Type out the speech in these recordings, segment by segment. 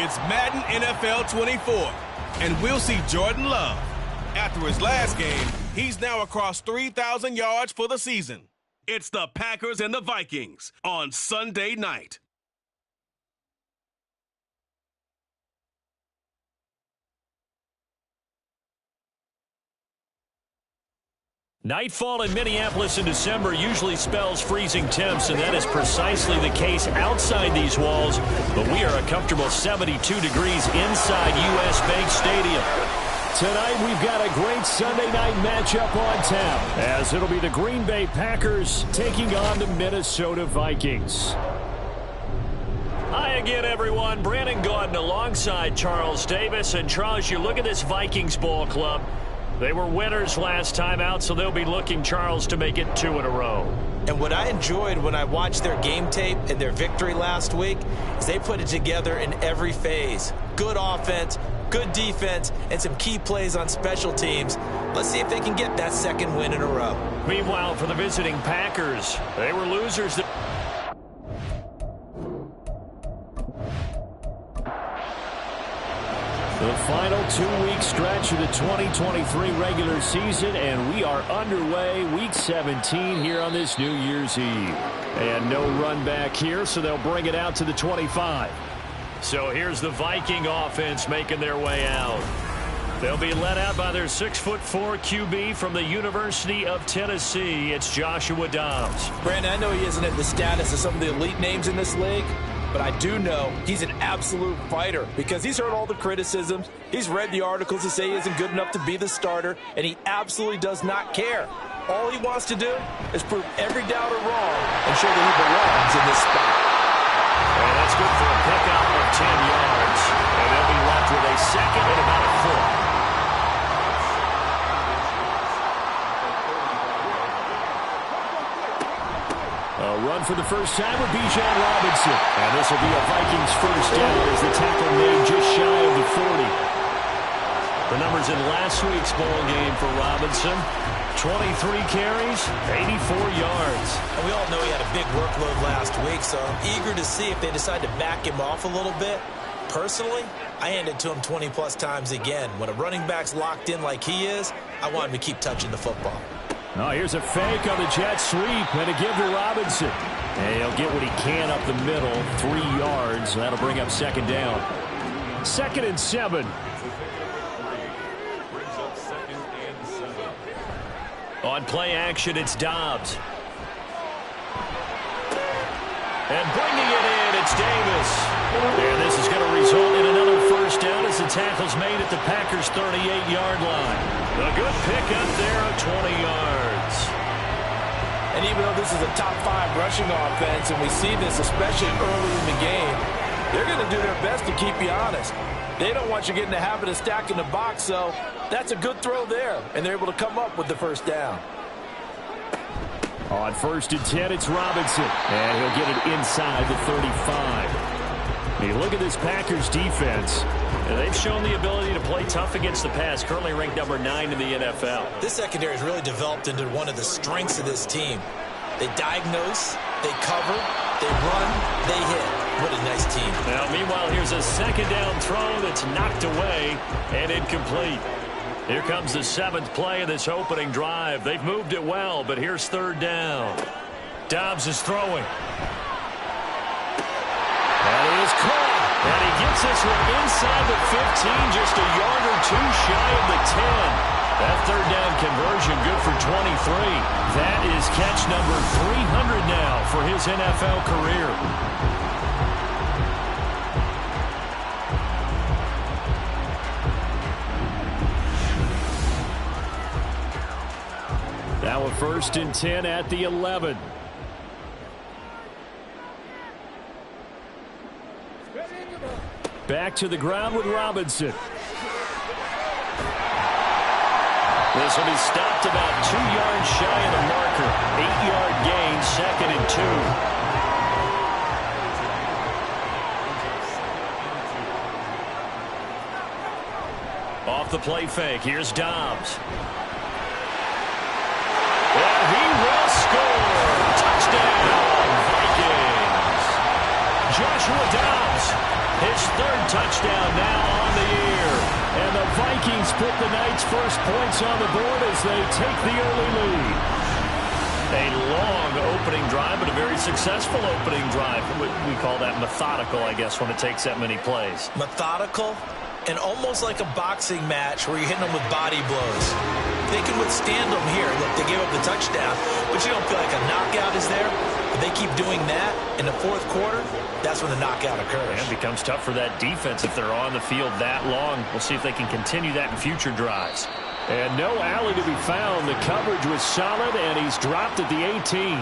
It's Madden NFL 24, and we'll see Jordan Love. After his last game, he's now across 3,000 yards for the season. It's the Packers and the Vikings on Sunday night. Nightfall in Minneapolis in December usually spells freezing temps, and that is precisely the case outside these walls. But we are a comfortable 72 degrees inside U.S. Bank Stadium. Tonight we've got a great Sunday night matchup on tap, as it'll be the Green Bay Packers taking on the Minnesota Vikings. Hi again, everyone. Brandon Gaudin alongside Charles Davis. And Charles, you look at this Vikings ball club. They were winners last time out, so they'll be looking, Charles, to make it 2 in a row. And what I enjoyed when I watched their game tape and their victory last week is they put it together in every phase. Good offense, good defense, and some key plays on special teams. Let's see if they can get that second win in a row. Meanwhile, for the visiting Packers, they were losers. The final 2-week stretch of the 2023 regular season, and we are underway week 17 here on this New Year's Eve. And no run back here, so they'll bring it out to the 25. So here's the Viking offense making their way out. They'll be led out by their 6'4" QB from the University of Tennessee. It's Joshua Dobbs. Brandon, I know he isn't at the status of some of the elite names in this league, but I do know he's an absolute fighter because he's heard all the criticisms. He's read the articles that say he isn't good enough to be the starter, and he absolutely does not care. All he wants to do is prove every doubter wrong and show that he belongs in this spot. And that's good for a pickup of 10 yards. And they'll be left with a second and about a foot. A run for the first time with Bijan Robinson. And this will be a Vikings first down as the tackle made just shy of the 40. The numbers in last week's bowl game for Robinson: 23 carries, 84 yards. And we all know he had a big workload last week, so I'm eager to see if they decide to back him off a little bit. Personally, I hand it to him 20-plus times again. When a running back's locked in like he is, I want him to keep touching the football. Oh, here's a fake on the jet sweep and a give to Robinson. And he'll get what he can up the middle, 3 yards. That'll bring up second down. 2nd and 7. On play action, it's Dobbs. And bringing it in, it's Davis. And this is going to result in another first down as the tackle's made at the Packers' 38-yard line. A good pickup there of 20 yards. And even though this is a top 5 rushing offense, and we see this especially early in the game, they're going to do their best to keep you honest. They don't want you getting the habit of stacking the box, so that's a good throw there, and they're able to come up with the first down. On 1st and 10, it's Robinson, and he'll get it inside the 35. Hey, look at this Packers defense. And they've shown the ability to play tough against the pass, currently ranked number 9 in the NFL. This secondary has really developed into one of the strengths of this team. They diagnose, they cover, they run, they hit. What a nice team. Now, meanwhile, here's a second down throw that's knocked away and incomplete. Here comes the 7th play of this opening drive. They've moved it well, but here's 3rd down. Dobbs is throwing. And he is caught. And he gets this one inside the 15, just a yard or 2 shy of the 10. That 3rd down conversion good for 23. That is catch number 300 now for his NFL career. Now a 1st and 10 at the 11. Back to the ground with Robinson. This will be stopped about 2 yards shy of the marker. 8-yard gain, 2nd and 2. Off the play fake, here's Dobbs. And he will score. Touchdown, Vikings. Joshua Dobbs, his 3rd touchdown first points on the board as they take the early lead. A long opening drive, but a very successful opening drive. We call that methodical, I guess, when it takes that many plays. Methodical and almost like a boxing match where you're hitting them with body blows. They can withstand them here. Look, they gave up the touchdown, but you don't feel like a knockout is there. But they keep doing that in the fourth quarter, that's when the knockout occurs. And it becomes tough for that defense if they're on the field that long. We'll see if they can continue that in future drives. And no alley to be found. The coverage was solid, and he's dropped at the 18.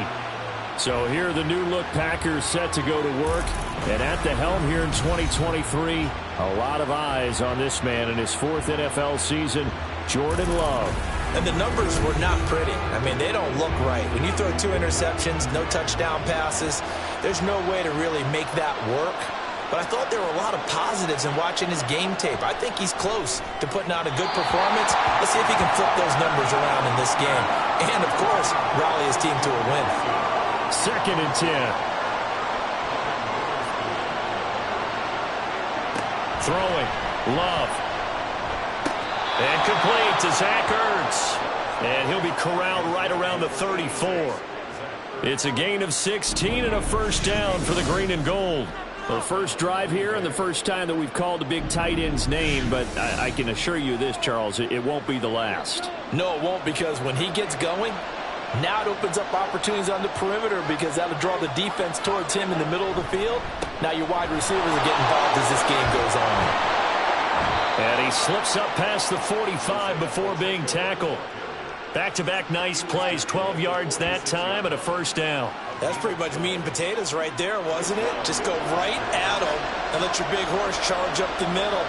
So here the new-look Packers set to go to work. And at the helm here in 2023, a lot of eyes on this man in his fourth NFL season, Jordan Love. And the numbers were not pretty. I mean, they don't look right. When you throw 2 interceptions, no touchdown passes, there's no way to really make that work. But I thought there were a lot of positives in watching his game tape. I think he's close to putting out a good performance. Let's see if he can flip those numbers around in this game. And, of course, rally his team to a win. 2nd and 10. Throwing. Love. And complete to Zach Ertz. And he'll be corralled right around the 34. It's a gain of 16 and a first down for the green and gold. Well, first drive here and the first time that we've called a big tight end's name, but I can assure you this, Charles, it won't be the last. No, it won't, because when he gets going, now it opens up opportunities on the perimeter because that'll draw the defense towards him in the middle of the field. Now your wide receivers are getting involved as this game goes on. And he slips up past the 45 before being tackled. Back-to-back nice plays, 12 yards that time and a first down. That's pretty much meat and potatoes right there, wasn't it? Just go right at him and let your big horse charge up the middle.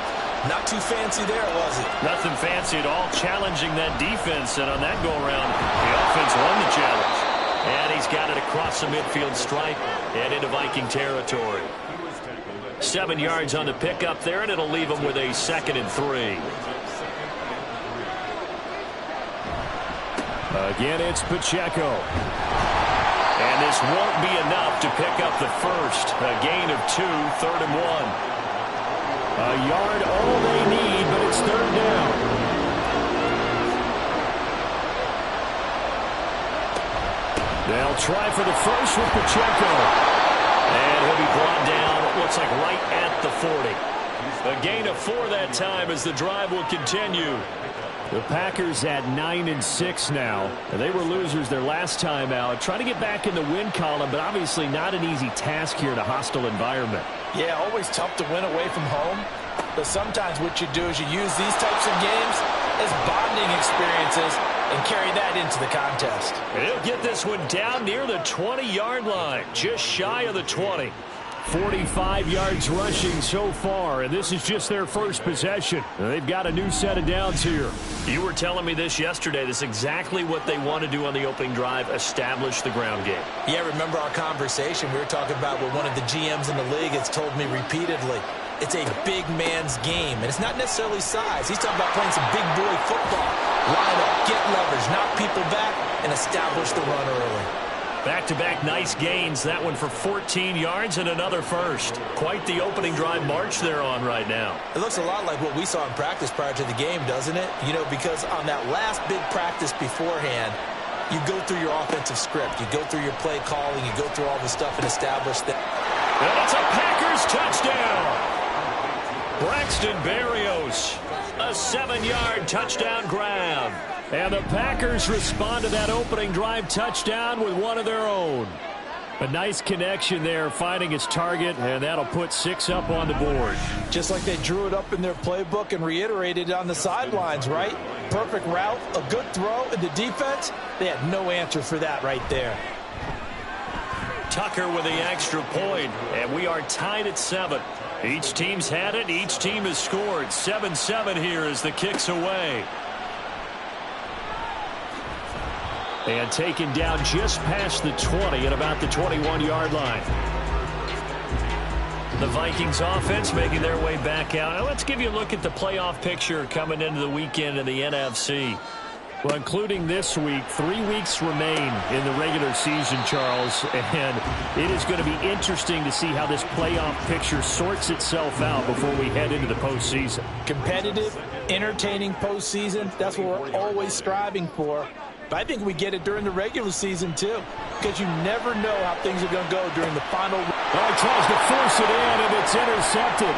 Not too fancy there, was it? Nothing fancy at all, challenging that defense. And on that go-around, the offense won the challenge. And he's got it across the midfield stripe and into Viking territory. 7 yards on the pickup there, and it'll leave him with a 2nd and 3. Again, it's Pacheco. And this won't be enough to pick up the first. A gain of 2, 3rd and 1. A yard all they need, but it's 3rd down. They'll try for the first with Pacheco. And he'll be brought down, looks like right at the 40. A gain of 4 that time as the drive will continue. The Packers at 9-6 now. They were losers their last time out. Trying to get back in the win column, but obviously not an easy task here in a hostile environment. Yeah, always tough to win away from home. But sometimes what you do is you use these types of games as bonding experiences and carry that into the contest. He'll get this one down near the 20-yard line, just shy of the 20. 45 yards rushing so far, and this is just their first possession. They've got a new set of downs here. You were telling me this yesterday. This is exactly what they want to do on the opening drive, establish the ground game. Yeah, remember our conversation? We were talking about what one of the GMs in the league has told me repeatedly. It's a big man's game, and it's not necessarily size. He's talking about playing some big boy football. Line up, get leverage, knock people back, and establish the run early. Back-to-back nice gains. That one for 14 yards and another first. Quite the opening drive march they're on right now. It looks a lot like what we saw in practice prior to the game, doesn't it? You know, because on that last big practice beforehand, you go through your offensive script. You go through your play calling. You go through all the stuff and establish that. And it's a Packers touchdown. Braxton Berrios, a 7-yard touchdown grab. And the Packers respond to that opening drive touchdown with one of their own. A nice connection there, finding his target, and that'll put 6 up on the board. Just like they drew it up in their playbook and reiterated it on the sidelines, right? Perfect route, a good throw, and the defense, they had no answer for that right there. Tucker with the extra point, and we are tied at 7. Each team's had it, each team has scored. 7-7 here as the kick's away. And taken down just past the 20 at about the 21-yard line. The Vikings offense making their way back out. Now let's give you a look at the playoff picture coming into the weekend in the NFC. Well, including this week, 3 weeks remain in the regular season, Charles, and it is going to be interesting to see how this playoff picture sorts itself out before we head into the postseason. Competitive, entertaining postseason, that's what we're always striving for. But I think we get it during the regular season, too, because you never know how things are going to go during the final. Oh, he tries to force it in, and it's intercepted.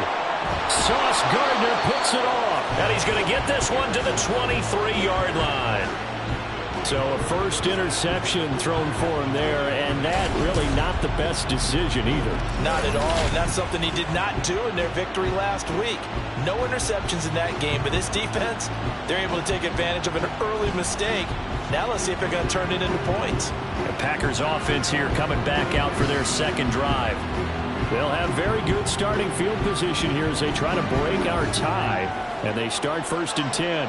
Sauce Gardner picks it off. And he's going to get this one to the 23-yard line. So a first interception thrown for him there, and that really not the best decision either. Not at all, and that's something he did not do in their victory last week. No interceptions in that game, but this defense, they're able to take advantage of an early mistake. Now let's see if they're going to turn it into points. The Packers offense here coming back out for their second drive. They'll have very good starting field position here as they try to break our tie, and they start 1st and 10.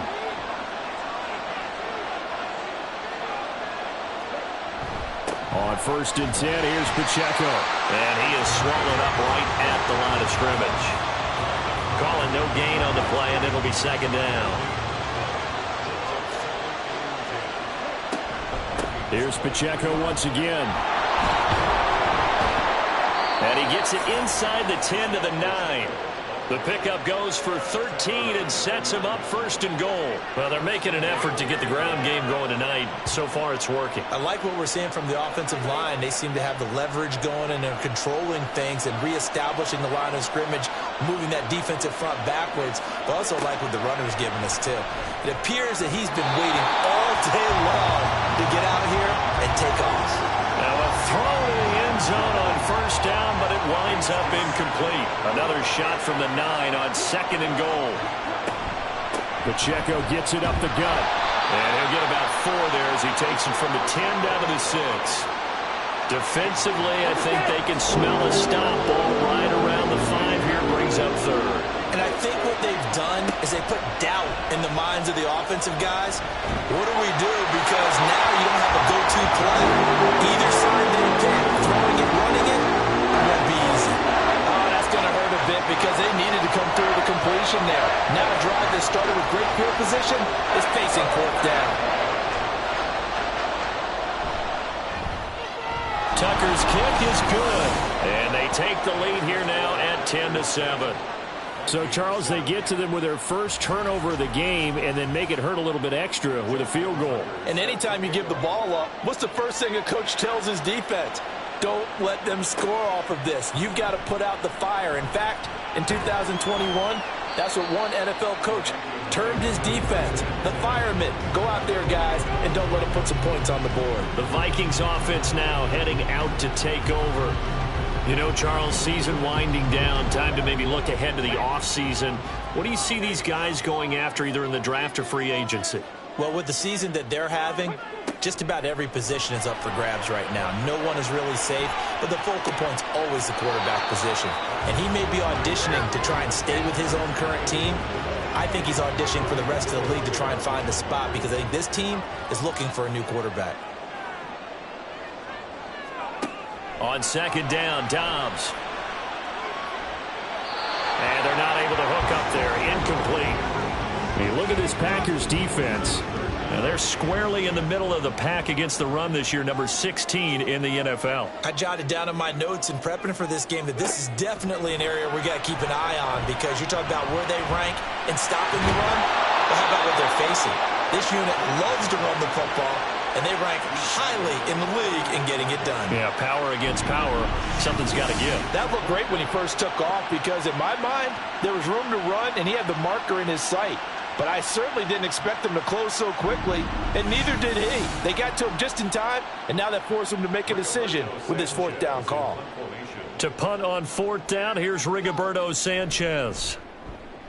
On 1st and 10, here's Pacheco. And he is swallowed up right at the line of scrimmage. Calling no gain on the play, and it'll be 2nd down. Here's Pacheco once again. And he gets it inside the 10 to the 9. The pickup goes for 13 and sets him up 1st and goal. Well, they're making an effort to get the ground game going tonight. So far, it's working. I like what we're seeing from the offensive line. They seem to have the leverage going, and they're controlling things and reestablishing the line of scrimmage, moving that defensive front backwards. But also like what the runner's giving us, too. It appears that he's been waiting all day long to get out here and take off. Now a throw to the end zone on 1st down, but it winds up incomplete. Another shot from the 9 on 2nd and goal. Pacheco gets it up the gut. And he'll get about 4 there as he takes it from the 10 down to the 6. Defensively, I think they can smell a stop ball right around the 5 here, brings up 3rd. And I think what they've done is they put doubt in the minds of the offensive guys. What do we do? Because now you don't have a go-to play. Either side they pick, throwing it, running it, won't be easy. Oh, that's going to hurt a bit because they needed to come through the completion there. Now a drive that started with great field position is facing 4th down. Tucker's kick is good. And they take the lead here now at 10-7. So, Charles, they get to them with their first turnover of the game and then make it hurt a little bit extra with a field goal. And anytime you give the ball up, what's the first thing a coach tells his defense? Don't let them score off of this. You've got to put out the fire. In fact, in 2021, that's what one NFL coach termed his defense. The firemen. Go out there, guys, and don't let them put some points on the board. The Vikings offense now heading out to take over. You know, Charles, season winding down, time to maybe look ahead to the offseason. What do you see these guys going after either in the draft or free agency? Well, with the season that they're having, just about every position is up for grabs right now. No one is really safe, but the focal point's always the quarterback position. And he may be auditioning to try and stay with his own current team. I think he's auditioning for the rest of the league to try and find a spot because I think this team is looking for a new quarterback. On 2nd down, Dobbs. And they're not able to hook up there. Incomplete. You look at this Packers defense. Now they're squarely in the middle of the pack against the run this year, number 16 in the NFL. I jotted down in my notes in prepping for this game that this is definitely an area we got to keep an eye on because you're talking about where they rank in stopping the run. Well, how about what they're facing? This unit loves to run the football, and they rank highly in the league in getting it done. Yeah, power against power. Something's got to give. That looked great when he first took off because, in my mind, there was room to run, and he had the marker in his sight. But I certainly didn't expect him to close so quickly, and neither did he. They got to him just in time, and now that forced him to make a decision with his 4th down call. To punt on 4th down, here's Rigoberto Sanchez.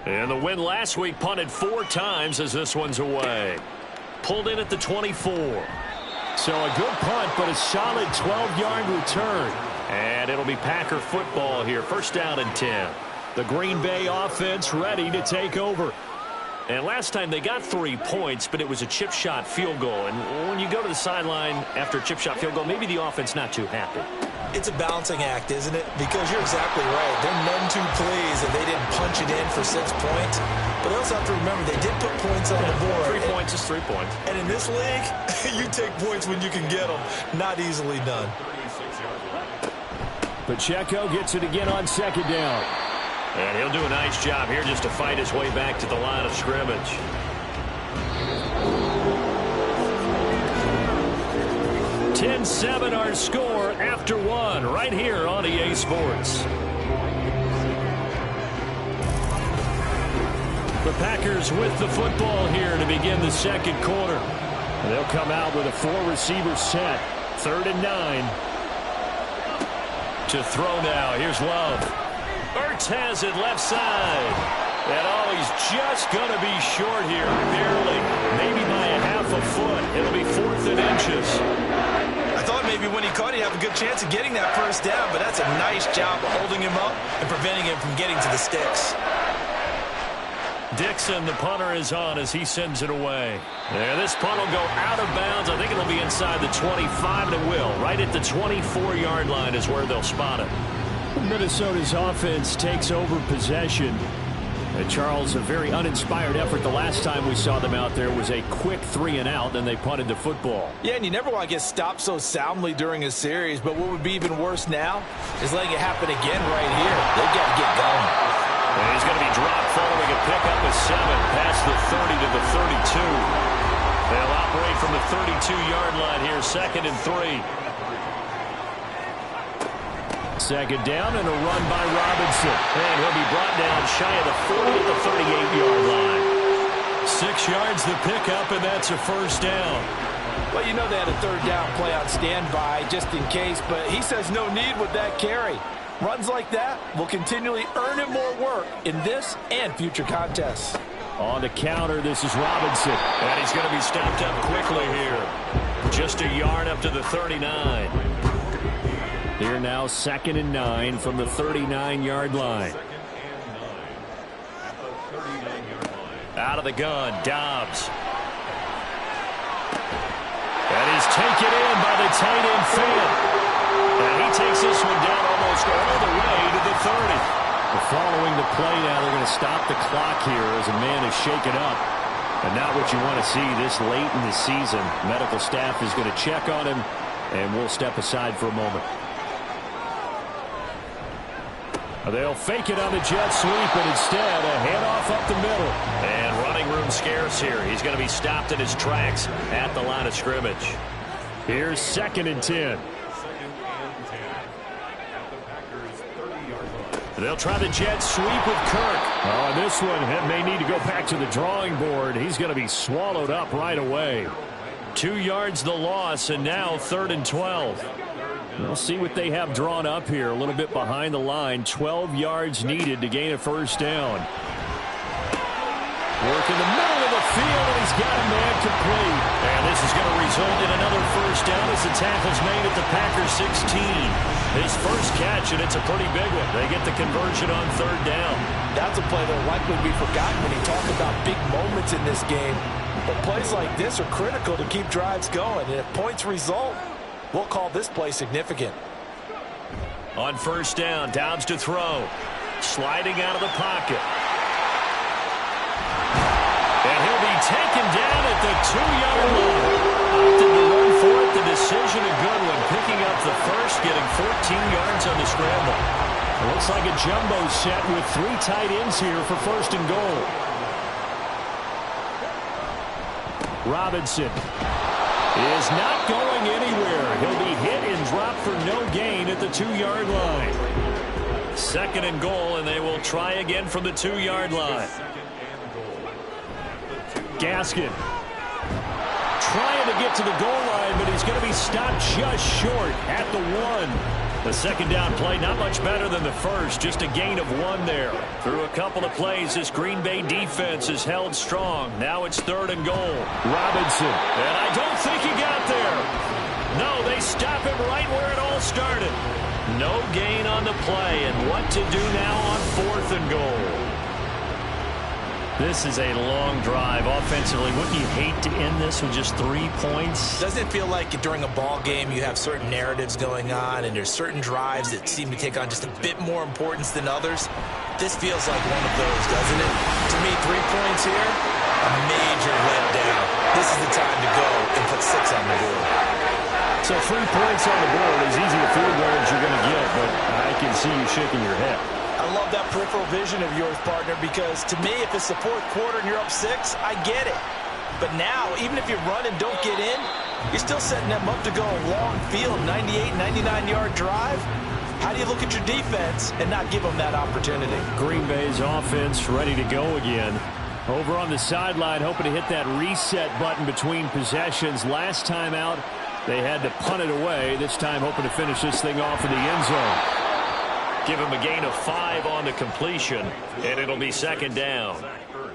And the win last week punted 4 times as this one's away. Pulled in at the 24. So a good punt, but a solid 12-yard return. And it'll be Packer football here. 1st down and 10. The Green Bay offense ready to take over. And last time they got 3 points, but it was a chip shot field goal. And when you go to the sideline after a chip shot field goal, maybe the offense not too happy. It's a balancing act, isn't it? Because you're exactly right. They're none too pleased that they didn't punch it in for 6 points. But they also have to remember they did put points on the board. 3 points is 3 points. And in this league, you take points when you can get them. Not easily done. Pacheco gets it again on second down. And he'll do a nice job here just to fight his way back to the line of scrimmage. 10-7 our score after one right here on EA Sports. The Packers with the football here to begin the second quarter. They'll come out with a 4-receiver set. 3rd and 9. To throw now. Here's Love. Ertz has it left side. And he's just going to be short here. Barely. Maybe by a half a foot. It'll be 4th and inches. I thought maybe when he caught it, he'd have a good chance of getting that first down, but that's a nice job of holding him up and preventing him from getting to the sticks. Dixon, the punter, is on as he sends it away. There, this punt will go out of bounds. I think it'll be inside the 25, and it will. Right at the 24-yard line is where they'll spot it. Minnesota's offense takes over possession. And Charles, a very uninspired effort. The last time we saw them out there was a quick 3-and-out, and they punted the football. Yeah, and you never want to get stopped so soundly during a series, but what would be even worse now is letting it happen again right here. They've got to get going. And he's going to be dropped following a pickup of 7 past the 30 to the 32. They'll operate from the 32-yard line here, 2nd and 3. Second down and a run by Robinson. And he'll be brought down shy of the 40 at the 38-yard line. 6 yards the pickup, and that's a first down. Well, you know they had a 3rd down play on standby just in case, but he says no need with that carry. Runs like that will continually earn him more work in this and future contests. On the counter, this is Robinson. And he's going to be stopped up quickly here. Just a yard up to the 39. Here now, 2nd and 9 from the 39-yard line. Out of the gun, Dobbs. And he's taken in by the tight end Fant. And he takes this one down almost all the way to the 30. Following the play now, they're going to stop the clock here as a man is shaken up. And not what you want to see this late in the season. Medical staff is going to check on him, and we'll step aside for a moment. They'll fake it on the jet sweep, and instead a handoff up the middle. And running room scarce here. He's going to be stopped in his tracks at the line of scrimmage. Here's 2nd and 10. They'll try the jet sweep with Kirk. Oh, and this one may need to go back to the drawing board. He's going to be swallowed up right away. 2 yards the loss, and now 3rd and 12. We'll see what they have drawn up here. A little bit behind the line. 12 yards needed to gain a first down. Work in the middle of the field, and he's got a man complete. And this is going to result in another first down as the tackle's made at the Packers 16. His first catch, and it's a pretty big one. They get the conversion on 3rd down. That's a play that will likely be forgotten when you talk about big moments in this game. But plays like this are critical to keep drives going. And if points result, we'll call this play significant. On first down, Dobbs to throw. Sliding out of the pocket. And he'll be taken down at the 2-yard line. Opted to run for it. The decision a good one. Picking up the first, getting 14 yards on the scramble. It looks like a jumbo set with 3 tight ends here for 1st and goal. Robinson is not going anywhere. He'll be hit and dropped for no gain at the 2-yard line. 2nd and goal, and they will try again from the 2-yard line. Gaskin trying to get to the goal line, but he's going to be stopped just short at the 1. The 2nd down play, not much better than the first, just a gain of 1 there. Through a couple of plays, this Green Bay defense is held strong. Now it's 3rd and goal. Robinson. And I don't think he got there. No, they stop him right where it all started. No gain on the play, and what to do now on 4th and goal. This is a long drive offensively. Wouldn't you hate to end this with just 3 points? Doesn't it feel like during a ball game you have certain narratives going on and there's certain drives that seem to take on just a bit more importance than others? This feels like one of those, doesn't it? To me, 3 points here, a major letdown. This is the time to go and put 6 on the board. So 3 points on the board, as easy a field goal as you're going to get, but I can see you shaking your head. I love that peripheral vision of yours, partner, because to me, if it's the fourth quarter and you're up 6, I get it. But now, even if you run and don't get in, you're still setting them up to go a long field, 98, 99-yard drive. How do you look at your defense and not give them that opportunity? Green Bay's offense ready to go again. Over on the sideline, hoping to hit that reset button between possessions. Last time out, they had to punt it away. This time, hoping to finish this thing off in the end zone. Give him a gain of 5 on the completion, and it'll be second down.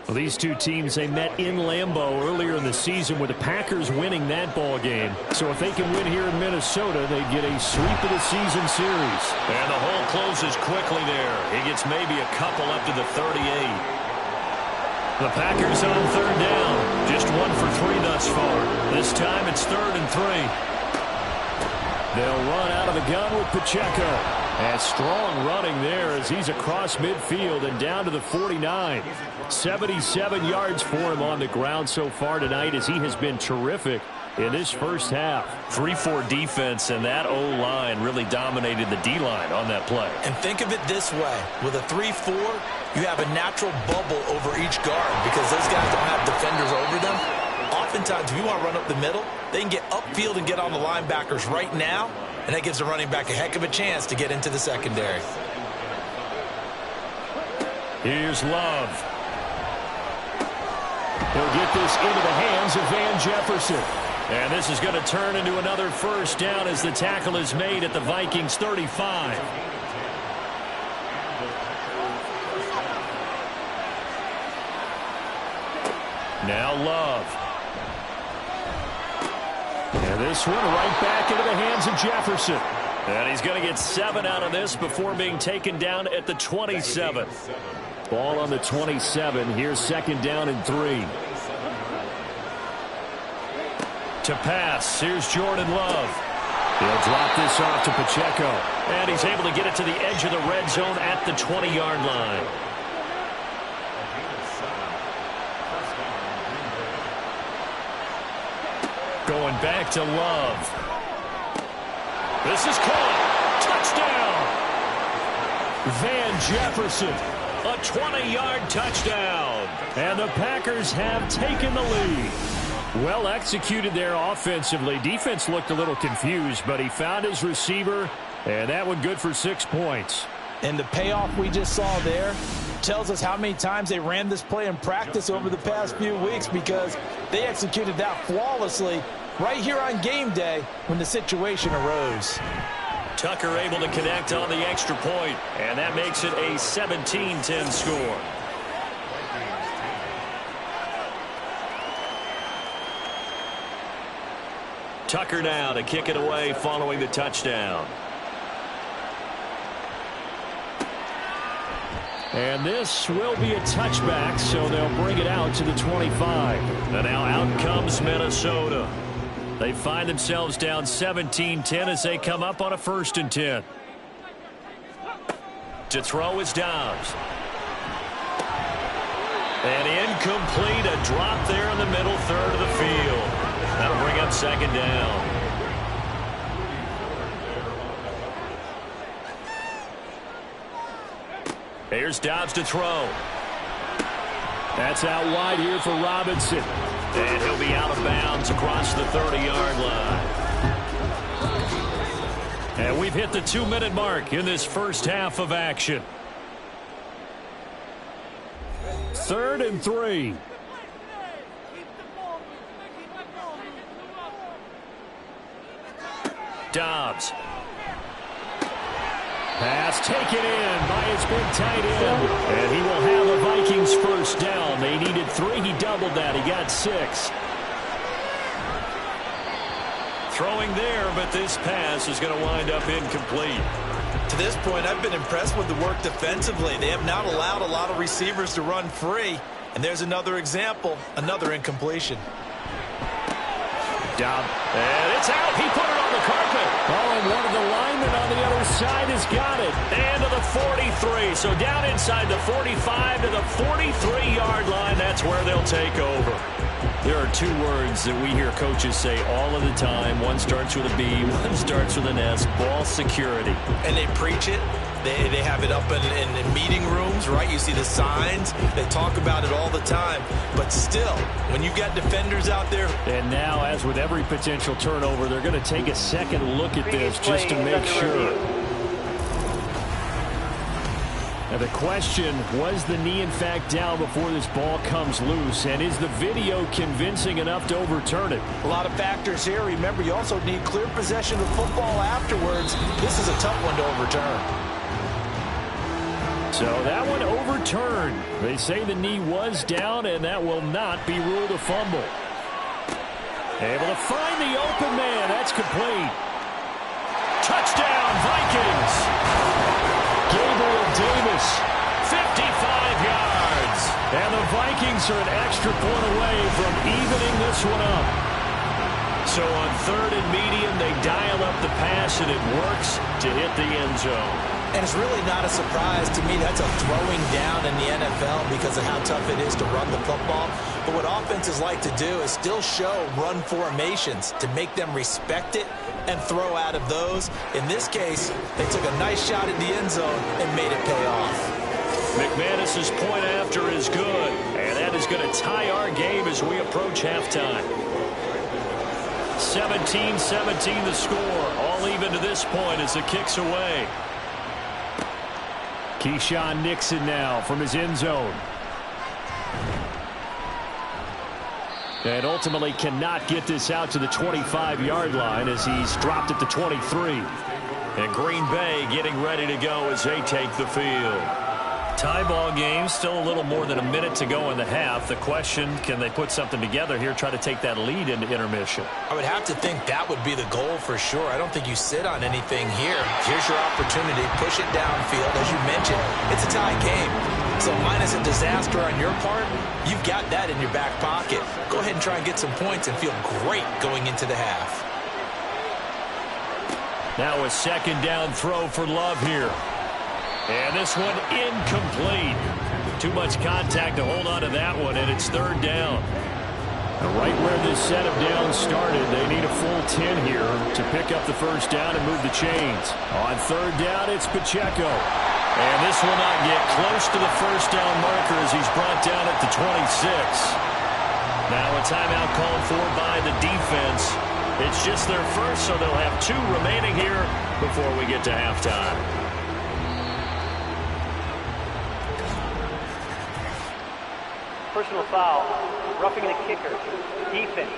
Well, these two teams, they met in Lambeau earlier in the season with the Packers winning that ball game. So if they can win here in Minnesota, they get a sweep of the season series. And the hole closes quickly there. He gets maybe a couple up to the 38. The Packers on third down. Just 1 for 3 thus far. This time it's 3rd and 3. They'll run out of the gun with Pacheco. And strong running there as he's across midfield and down to the 49. 77 yards for him on the ground so far tonight as he has been terrific in this first half. 3-4 defense, and that O-line really dominated the D-line on that play. And think of it this way. With a 3-4, you have a natural bubble over each guard because those guys don't have defenders over them. Oftentimes, if you want to run up the middle, they can get upfield and get on the linebackers right now, and that gives the running back a heck of a chance to get into the secondary. Here's Love. He'll get this into the hands of Van Jefferson. And this is going to turn into another first down as the tackle is made at the Vikings 35. Now Love. And this one right back into the hands of Jefferson. And he's going to get 7 out of this before being taken down at the 27. Ball on the 27. Here's second down and 3. To pass. Here's Jordan Love. He'll drop this off to Pacheco. And he's able to get it to the edge of the red zone at the 20-yard line. Going back to Love. This is caught. Touchdown. Van Jefferson. A 20-yard touchdown. And the Packers have taken the lead. Well executed there offensively. Defense looked a little confused, but he found his receiver, and that one good for 6 points. And the payoff we just saw there tells us how many times they ran this play in practice over the past few weeks because they executed that flawlessly right here on game day when the situation arose. Tucker able to connect on the extra point, and that makes it a 17-10 score. Tucker now to kick it away following the touchdown. And this will be a touchback, so they'll bring it out to the 25. And now out comes Minnesota. They find themselves down 17-10 as they come up on a 1st and 10. To throw is Dobbs. And incomplete, a drop there in the middle third of the field. That'll bring up second down. Here's Dobbs to throw. That's out wide here for Robinson. And he'll be out of bounds across the 30-yard line. And we've hit the 2-minute mark in this first half of action. 3rd and 3. Dobbs. Pass taken in by his big tight end. And he will have a Vikings first down. They needed 3. He doubled that. He got 6. Throwing there, but this pass is going to wind up incomplete. To this point, I've been impressed with the work defensively. They have not allowed a lot of receivers to run free. And there's another example, another incompletion. Down, and it's out. He put it on the carpet. Oh, and one of the linemen on the other side has got it. And to the 43. So down inside the 45 to the 43-yard line. That's where they'll take over. There are two words that we hear coaches say all of the time. One starts with a B, one starts with an S. Ball security. And they preach it. They have it up in meeting rooms, right? You see the signs. They talk about it all the time. But still, when you've got defenders out there. And now, as with every potential turnover, they're going to take a second look at this just to make sure. Now the question, was the knee in fact down before this ball comes loose? And is the video convincing enough to overturn it? A lot of factors here. Remember, you also need clear possession of the football afterwards. This is a tough one to overturn. So that one overturned. They say the knee was down, and that will not be ruled a fumble. Able to find the open man. That's complete. Touchdown, Vikings. Gabriel Davis, 55 yards. And the Vikings are an extra point away from evening this one up. So on third and medium, they dial up the pass, and it works to hit the end zone. And it's really not a surprise to me. That's a throwing down in the NFL because of how tough it is to run the football. But what offenses like to do is still show run formations to make them respect it and throw out of those. In this case, they took a nice shot at the end zone and made it pay off. McManus's point after is good. And that is going to tie our game as we approach halftime. 17-17 the score. All even to this point as the kick's away. Keyshawn Nixon now from his end zone. And ultimately cannot get this out to the 25-yard line as he's dropped at the 23. And Green Bay getting ready to go as they take the field. Tie ball game, still a little more than a minute to go in the half. The question, can they put something together here, try to take that lead into intermission? I would have to think that would be the goal for sure. I don't think you sit on anything here. Here's your opportunity. Push it downfield. As you mentioned, it's a tie game. So minus a disaster on your part, you've got that in your back pocket. Go ahead and try and get some points and feel great going into the half. Now a second down throw for Love here. And this one incomplete. Too much contact to hold on to that one, and it's third down. And right where this set of downs started, they need a full 10 here to pick up the first down and move the chains. On third down, it's Pacheco. And this will not get close to the first down marker as he's brought down at the 26. Now a timeout called for by the defense. It's just their first, so they'll have two remaining here before we get to halftime. Personal foul, roughing the kicker, defense.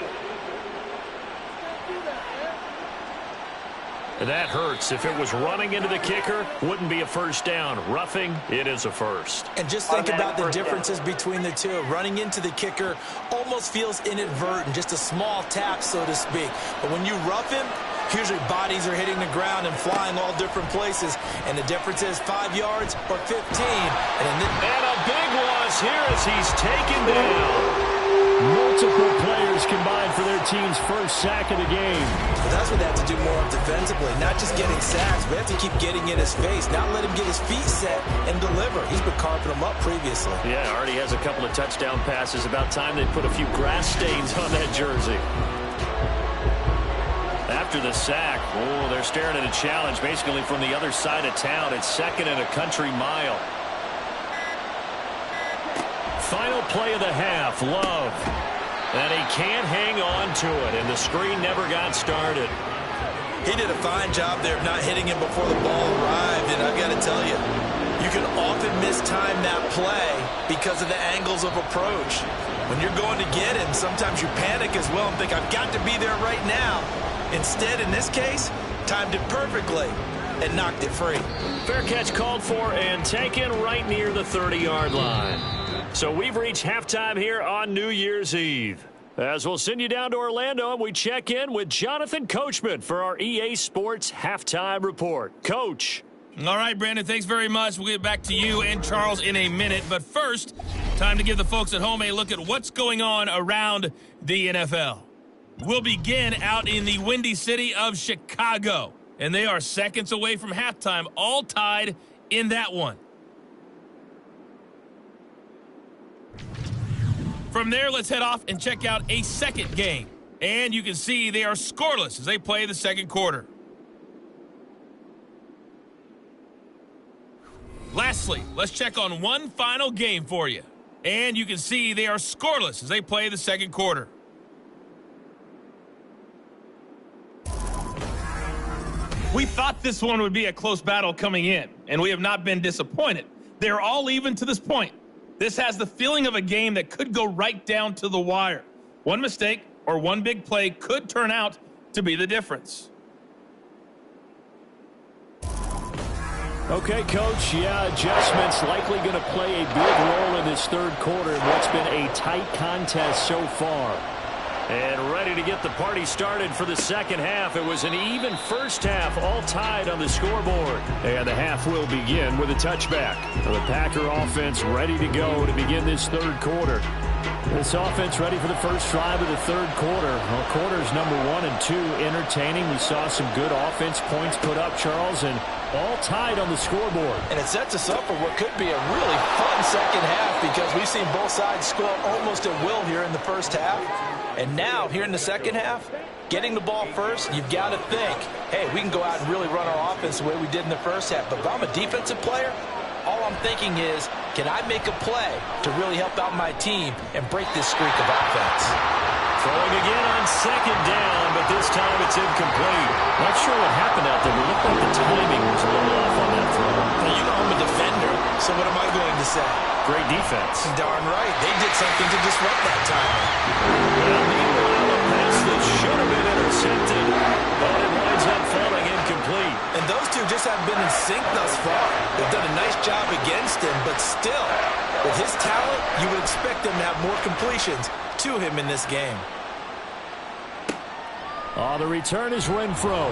That hurts. If it was running into the kicker, wouldn't be a first down. Roughing, it is a first. And just think about the differences between the two. Running into the kicker almost feels inadvertent, just a small tap, so to speak. But when you rough him, usually bodies are hitting the ground and flying all different places. And the difference is 5 yards or 15. And a big loss here as he's taken down. Multiple players combined for their team's first sack of the game. But that's what they have to do more of defensively. Not just getting sacks, but they have to keep getting in his face. Not let him get his feet set and deliver. He's been carving them up previously. Yeah, already has a couple of touchdown passes. About time they put a few grass stains on that jersey. After the sack, oh, they're staring at a challenge basically from the other side of town. It's second and a country mile. Final play of the half, Love. And he can't hang on to it, and the screen never got started. He did a fine job there of not hitting him before the ball arrived, and I've got to tell you, you can often mistime that play because of the angles of approach. When you're going to get him, sometimes you panic as well and think, I've got to be there right now. Instead, in this case, timed it perfectly and knocked it free. Fair catch called for and taken right near the 30-yard line. So we've reached halftime here on New Year's Eve. As we'll send you down to Orlando, and we check in with Jonathan Coachman for our EA Sports Halftime Report. Coach. All right, Brandon, thanks very much. We'll get back to you and Charles in a minute. But first, Time to give the folks at home a look at what's going on around the NFL. We'll begin out in the Windy City of Chicago, and they are seconds away from halftime, all tied in that one. From there, let's head off and check out a second game. And you can see they are scoreless as they play the second quarter. Lastly, let's check on one final game for you. And you can see they are scoreless as they play the second quarter. We thought this one would be a close battle coming in, and we have not been disappointed. They're all even to this point. This has the feeling of a game that could go right down to the wire. One mistake or one big play could turn out to be the difference. Okay, Coach, adjustments likely going to play a big role in this third quarter in what's been a tight contest so far. And ready to get the party started for the second half. It was an even first half, all tied on the scoreboard. And the half will begin with a touchback. The Packer offense ready to go to begin this third quarter. This offense ready for the first drive of the third quarter. Well, quarters number 1 and 2 entertaining. We saw some good offense points put up, Charles, and all tied on the scoreboard. And it sets us up for what could be a really fun second half because we've seen both sides score almost at will here in the first half. And now, here in the second half, getting the ball first, you've got to think, hey, we can go out and really run our offense the way we did in the first half. But if I'm a defensive player, all I'm thinking is, can I make a play to really help out my team and break this streak of offense? Throwing again on second down, but this time it's incomplete. Not sure what happened out there. It looked like the timing was a little off on that throw. Now, you know I'm a defender, so what am I going to say? Great defense. Darn right. They did something to disrupt that time. Well, meanwhile, a pass that should have been intercepted, but it winds up falling incomplete. And those two just haven't been in sync thus far. They've done a nice job against him, but still, with his talent, you would expect them to have more completions to him in this game. The return is Renfro.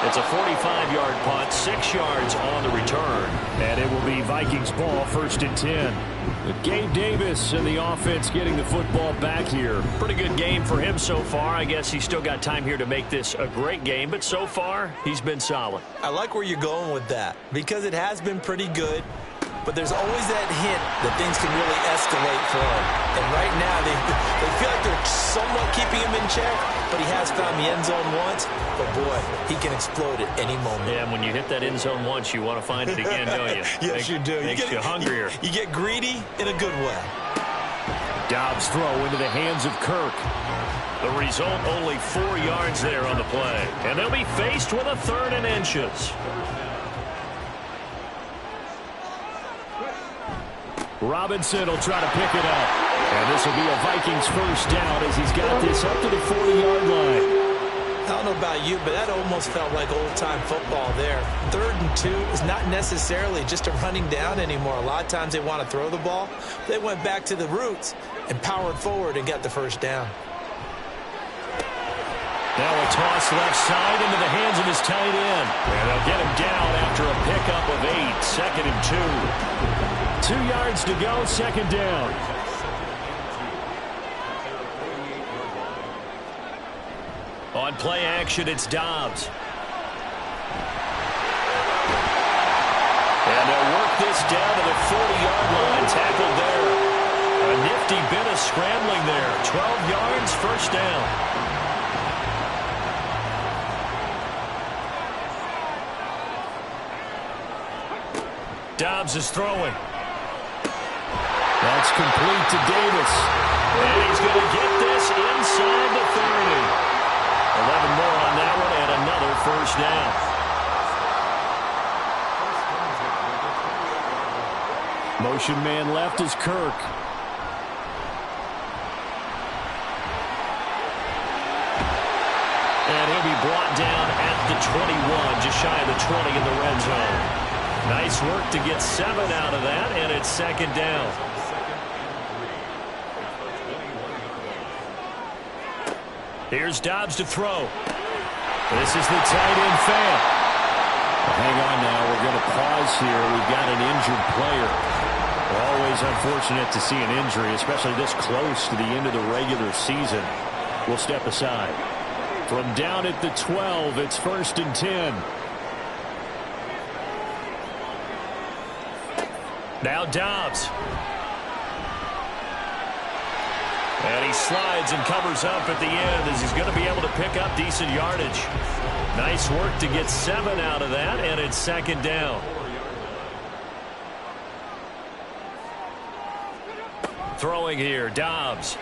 It's a 45-yard punt, 6 yards on the return, and it will be Vikings ball, 1st and 10. With Gabe Davis and the offense getting the football back here. Pretty good game for him so far. I guess he's still got time here to make this a great game, but so far, he's been solid. I like where you're going with that because it has been pretty good. But there's always that hint that things can really escalate for him. And right now, they feel like they're somewhat keeping him in check, but he has found the end zone once. But, boy, he can explode at any moment. Yeah, and when you hit that end zone once, you want to find it again, don't you? Yes, you do. Makes you hungrier. You get greedy in a good way. Dobbs throw into the hands of Kirk. The result, only 4 yards there on the play. And they'll be faced with a 3rd and inches. Robinson will try to pick it up. And this will be a Vikings first down as he's got this up to the 40-yard line. I don't know about you, but that almost felt like old-time football there. 3rd and 2 is not necessarily just a running down anymore. A lot of times they want to throw the ball. They went back to the roots and powered forward and got the first down. Now a toss left side into the hands of his tight end. And they'll get him down after a pickup of 8, 2nd and 2. 2 yards to go, 2nd down. On play action, it's Dobbs. And they'll work this down to the 40-yard line, tackled there. A nifty bit of scrambling there. 12 yards, first down. Dobbs is throwing. That's complete to Davis. And he's going to get this inside the 30. 11 more on that one and another first down. Motion man left is Kirk. And he'll be brought down at the 21, just shy of the 20 in the red zone. Nice work to get 7 out of that, and it's 2nd down. Here's Dobbs to throw. This is the tight end fan. Hang on now. We're going to pause here. We've got an injured player. Always unfortunate to see an injury, especially this close to the end of the regular season. We'll step aside. From down at the 12, it's 1st and 10. Now Dobbs. And he slides and covers up at the end as he's going to be able to pick up decent yardage. Nice work to get 7 out of that, and it's 2nd down. Throwing here, Dobbs.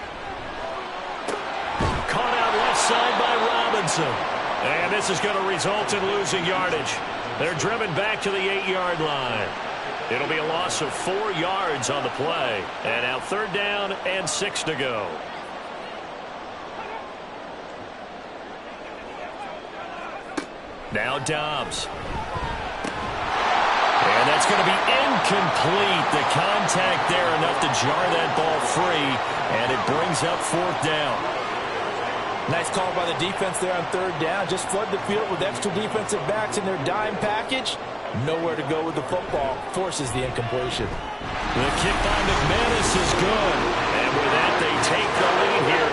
Caught out left side by Robinson. And this is going to result in losing yardage. They're driven back to the 8-yard line. It'll be a loss of 4 yards on the play. And now 3rd down and 6 to go. Now Dobbs. And that's going to be incomplete. The contact there enough to jar that ball free. And it brings up 4th down. Nice call by the defense there on 3rd down. Just flood the field with extra defensive backs in their dime package. Nowhere to go with the football. Forces the incompletion. The kick by McManus is good. And with that, they take the lead here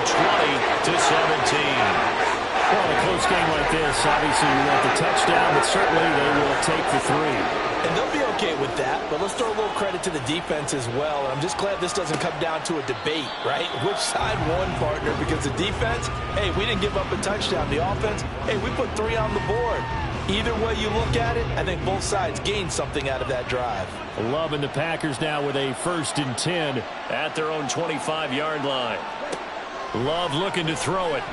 20-17. Well, in a close game like this, obviously you want the touchdown, but certainly they will take the 3. And they'll be okay with that, but let's throw a little credit to the defense as well. And I'm just glad this doesn't come down to a debate, right? Which side won, partner? Because the defense, hey, we didn't give up a touchdown. The offense, hey, we put 3 on the board. Either way you look at it, I think both sides gained something out of that drive. Love and the Packers now with a 1st and 10 at their own 25-yard line. Love looking to throw it.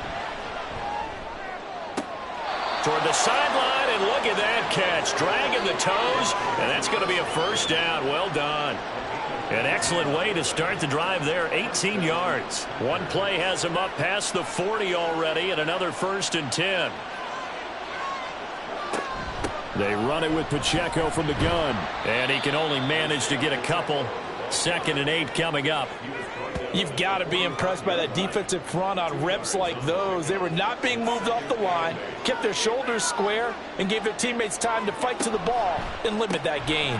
Toward the sideline, and look at that catch. Dragging the toes, and that's going to be a 1st down. Well done. An excellent way to start the drive there, 18 yards. One play has him up past the 40 already, and another 1st and 10. They run it with Pacheco from the gun, and he can only manage to get a couple. 2nd and 8 coming up. You've got to be impressed by that defensive front on reps like those. They were not being moved off the line, kept their shoulders square, and gave their teammates time to fight to the ball and limit that gain.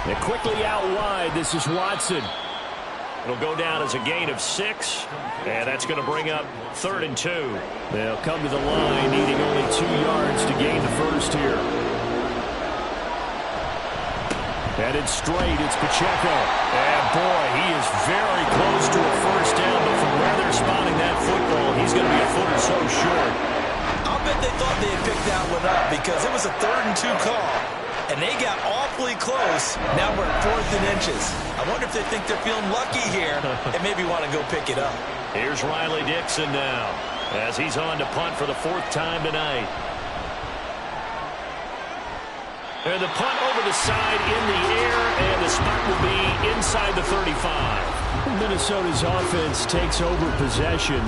And quickly out wide, this is Watson. It'll go down as a gain of 6, and that's going to bring up 3rd and 2. They'll come to the line, needing only 2 yards to gain the 1st here. Headed straight, it's Pacheco. And boy, he is very close to a 1st down, but from where they're spotting that football, he's going to be a foot or so short. I'll bet they thought they had picked that one up because it was a 3rd and 2 call. And they got awfully close. Now we're at 4th and inches. I wonder if they think they're feeling lucky here and maybe want to go pick it up. Here's Riley Dixon now as he's on to punt for the 4th time tonight. And the punt over the side in the air, and the spot will be inside the 35. Minnesota's offense takes over possession.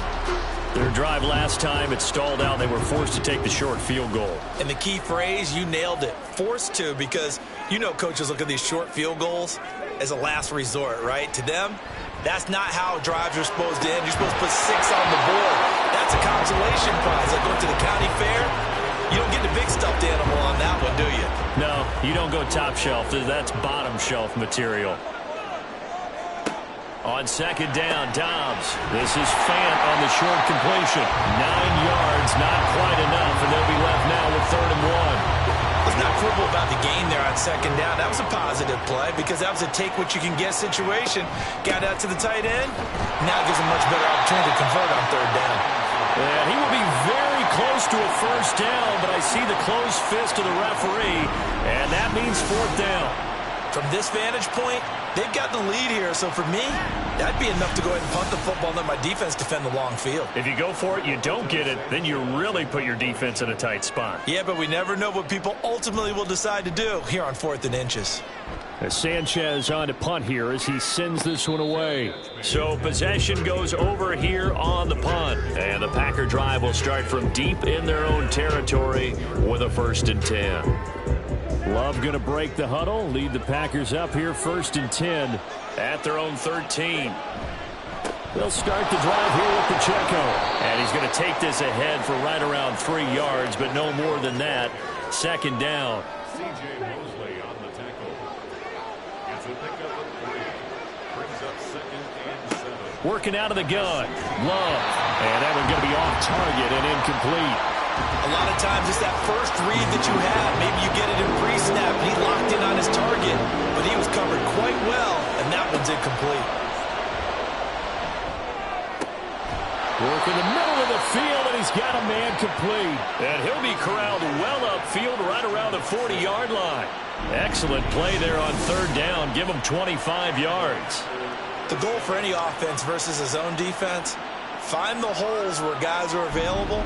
Their drive last time, it stalled out. They were forced to take the short field goal. And the key phrase, you nailed it, forced to, because you know coaches look at these short field goals as a last resort, right? To them, that's not how drives are supposed to end. You're supposed to put 6 on the board. That's a consolation prize. Like going to the county fair, you don't get the big stuffed animal on that one, do you? No, you don't go top shelf. That's bottom shelf material. On 2nd down, Dobbs. This is Fant on the short completion. 9 yards, not quite enough, and they'll be left now with 3rd and 1. Let's not quibble about the gain there on 2nd down. That was a positive play because that was a take-what-you-can-get situation. Got out to the tight end. Now gives him much better opportunity to convert on 3rd down. And he will be very close to a 1st down, but I see the closed fist of the referee, and that means 4th down. From this vantage point, they've got the lead here, so for me, that'd be enough to go ahead and punt the football and let my defense defend the long field. If you go for it, you don't get it, then you really put your defense in a tight spot. Yeah, but we never know what people ultimately will decide to do here on 4th and inches. As Sanchez on to punt here as he sends this one away. So possession goes over here on the punt. And the Packer drive will start from deep in their own territory with a 1st and 10. Love going to break the huddle, lead the Packers up here 1st and 10 at their own 13. They'll start the drive here with Pacheco. And he's going to take this ahead for right around 3 yards, but no more than that. 2nd down. Working out of the gun. Love. And that one's going to be off target and incomplete. A lot of times it's that first read that you have. Maybe you get it in pre-snap. He locked in on his target, but he was covered quite well, and that one's incomplete. Work in the middle of the field, and he's got a man complete. And he'll be corralled well upfield right around the 40-yard line. Excellent play there on third down. Give him 25 yards. The goal for any offense versus his own defense, find the holes where guys are available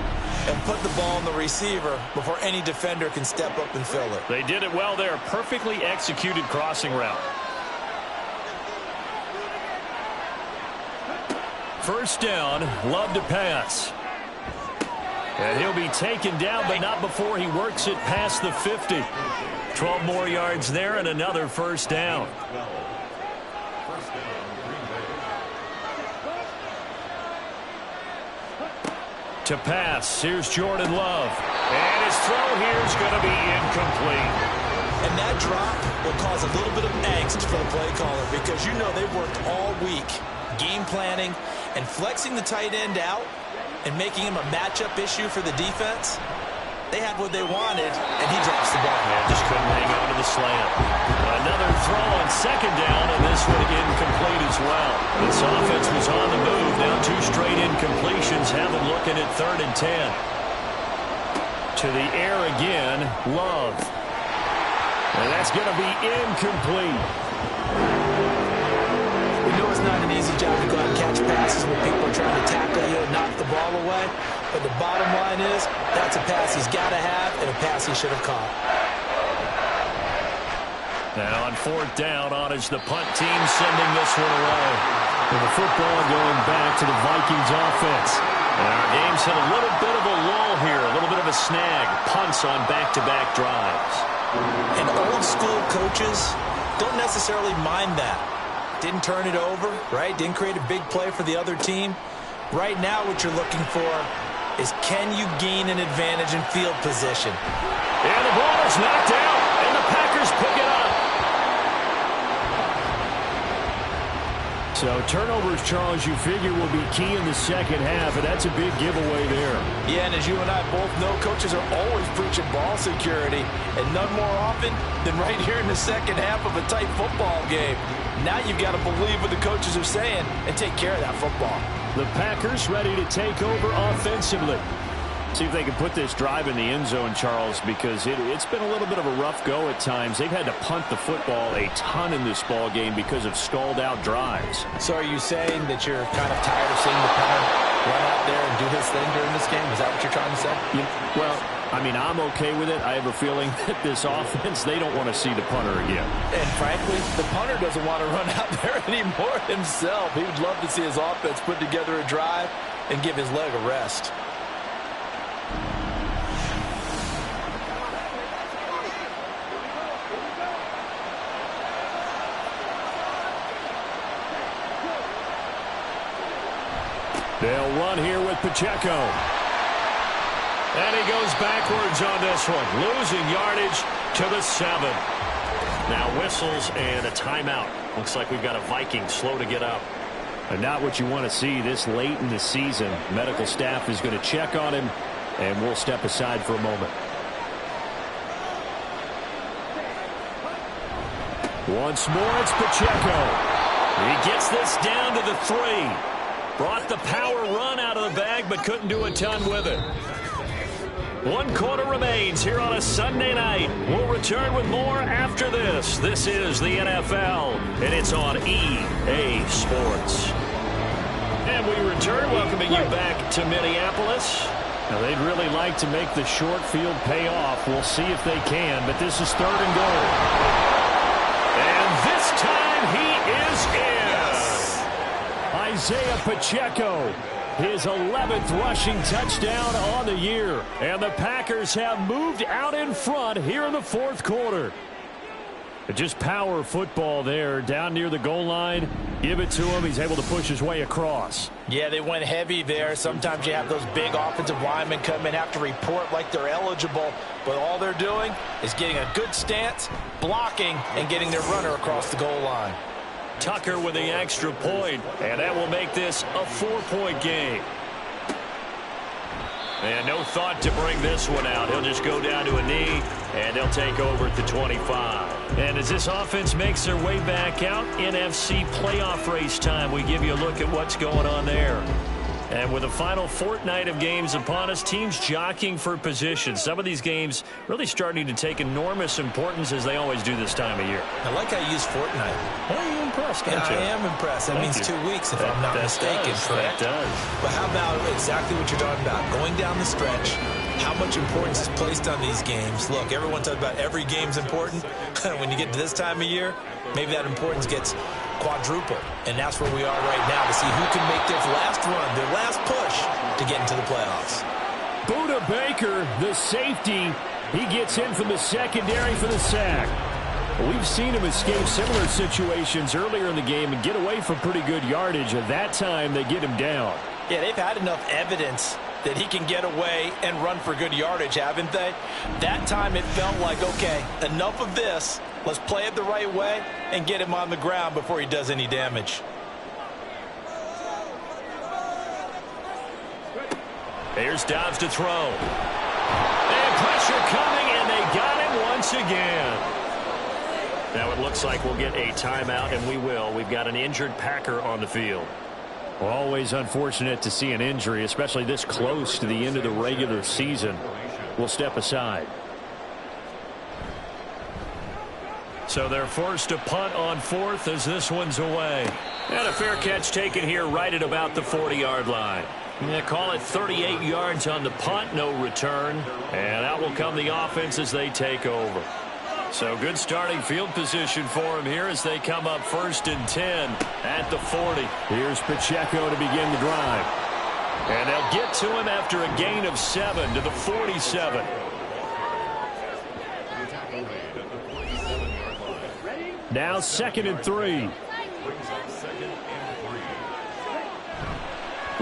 and put the ball in the receiver before any defender can step up and fill it. They did it well there. Perfectly executed crossing route. First down, Love to pass. And he'll be taken down, but not before he works it past the 50. 12 more yards there and another first down. To pass, here's Jordan Love. And his throw here is going to be incomplete. And that drop will cause a little bit of angst for the play caller because you know they've worked all week game planning and flexing the tight end out and making him a matchup issue for the defense. They had what they wanted, and he drops the ball. Yeah, just couldn't hang on to the slant. Another throw on second down, and this one incomplete as well. This offense was on the move. Now two straight incompletions have them looking at 3rd and 10. To the air again, Love. And that's going to be incomplete. We know it's not an easy job to go out and catch passes when people are trying to tackle you and knock the ball away. But the bottom line is, that's a pass he's got to have and a pass he should have caught. Now on 4th down, on is the punt team sending this one away. And the football going back to the Vikings offense. And our game's hit a little bit of a lull here, a little bit of a snag. Punts on back-to-back drives. And old school coaches don't necessarily mind that. Didn't turn it over, right? Didn't create a big play for the other team. Right now what you're looking for is can you gain an advantage in field position? And the ball is knocked out, and the Packers pick it up. So turnovers, Charles, you figure will be key in the second half, and that's a big giveaway there. Yeah, and as you and I both know, coaches are always preaching ball security, and none more often than right here in the second half of a tight football game. Now you've got to believe what the coaches are saying and take care of that football. The Packers ready to take over offensively. See if they can put this drive in the end zone, Charles, because it's been a little bit of a rough go at times. They've had to punt the football a ton in this ball game because of stalled-out drives. So are you saying that you're kind of tired of seeing the punter run out there and do his thing during this game? Is that what you're trying to say? Yeah, well, I mean, I'm okay with it. I have a feeling that this offense, they don't want to see the punter again. And frankly, the punter doesn't want to run out there anymore himself. He would love to see his offense put together a drive and give his leg a rest. They'll run here with Pacheco. And he goes backwards on this one, losing yardage to the 7. Now whistles and a timeout. Looks like we've got a Viking slow to get up. And not what you want to see this late in the season. Medical staff is going to check on him, and we'll step aside for a moment. Once more, it's Pacheco. He gets this down to the 3. Brought the power run out of the bag, but couldn't do a ton with it. 1 quarter remains here on a Sunday night. We'll return with more after this. This is the NFL, and it's on EA Sports. And we return, welcoming you back to Minneapolis. Now, they'd really like to make the short field pay off. We'll see if they can, but this is 3rd and goal. And this time he is in. Isaiah Pacheco, his 11th rushing touchdown on the year. And the Packers have moved out in front here in the 4th quarter. Just power football there, down near the goal line. Give it to him. He's able to push his way across. Yeah, they went heavy there. Sometimes you have those big offensive linemen come in, have to report like they're eligible, but all they're doing is getting a good stance, blocking, and getting their runner across the goal line. Tucker with the extra point, and that will make this a 4-point game. And no thought to bring this one out. He'll just go down to a knee, and they'll take over at the 25. And as this offense makes their way back out, NFC playoff race time, we give you a look at what's going on there. And with the final fortnight of games upon us, teams jockeying for position. Some of these games really starting to take enormous importance as they always do this time of year. I like how you use fortnight. Well, you're impressed, aren't you? I am impressed. That means 2 weeks, if I'm not mistaken, correct? That does. But how about exactly what you're talking about? Going down the stretch, how much importance is placed on these games? Look, everyone talks about every game's important. When you get to this time of year, maybe that importance gets quadruple, and that's where we are right now to see who can make their last run, their last push to get into the playoffs. Buda Baker, the safety, he gets in from the secondary for the sack. We've seen him escape similar situations earlier in the game and get away from pretty good yardage. At that time, they get him down. Yeah, they've had enough evidence that he can get away and run for good yardage, haven't they? That time it felt like, okay, enough of this. Let's play it the right way and get him on the ground before he does any damage. Here's Dobbs to throw. And pressure coming, and they got him once again. Now it looks like we'll get a timeout, and we will. We've got an injured Packer on the field. Well, always unfortunate to see an injury, especially this close to the end of the regular season. We'll step aside. So they're forced to punt on 4th as this one's away. And a fair catch taken here right at about the 40-yard line. They call it 38 yards on the punt, no return. And out will come the offense as they take over. So good starting field position for them here as they come up 1st and 10 at the 40. Here's Pacheco to begin the drive. And they'll get to him after a gain of 7 to the 47. Now 2nd and 3.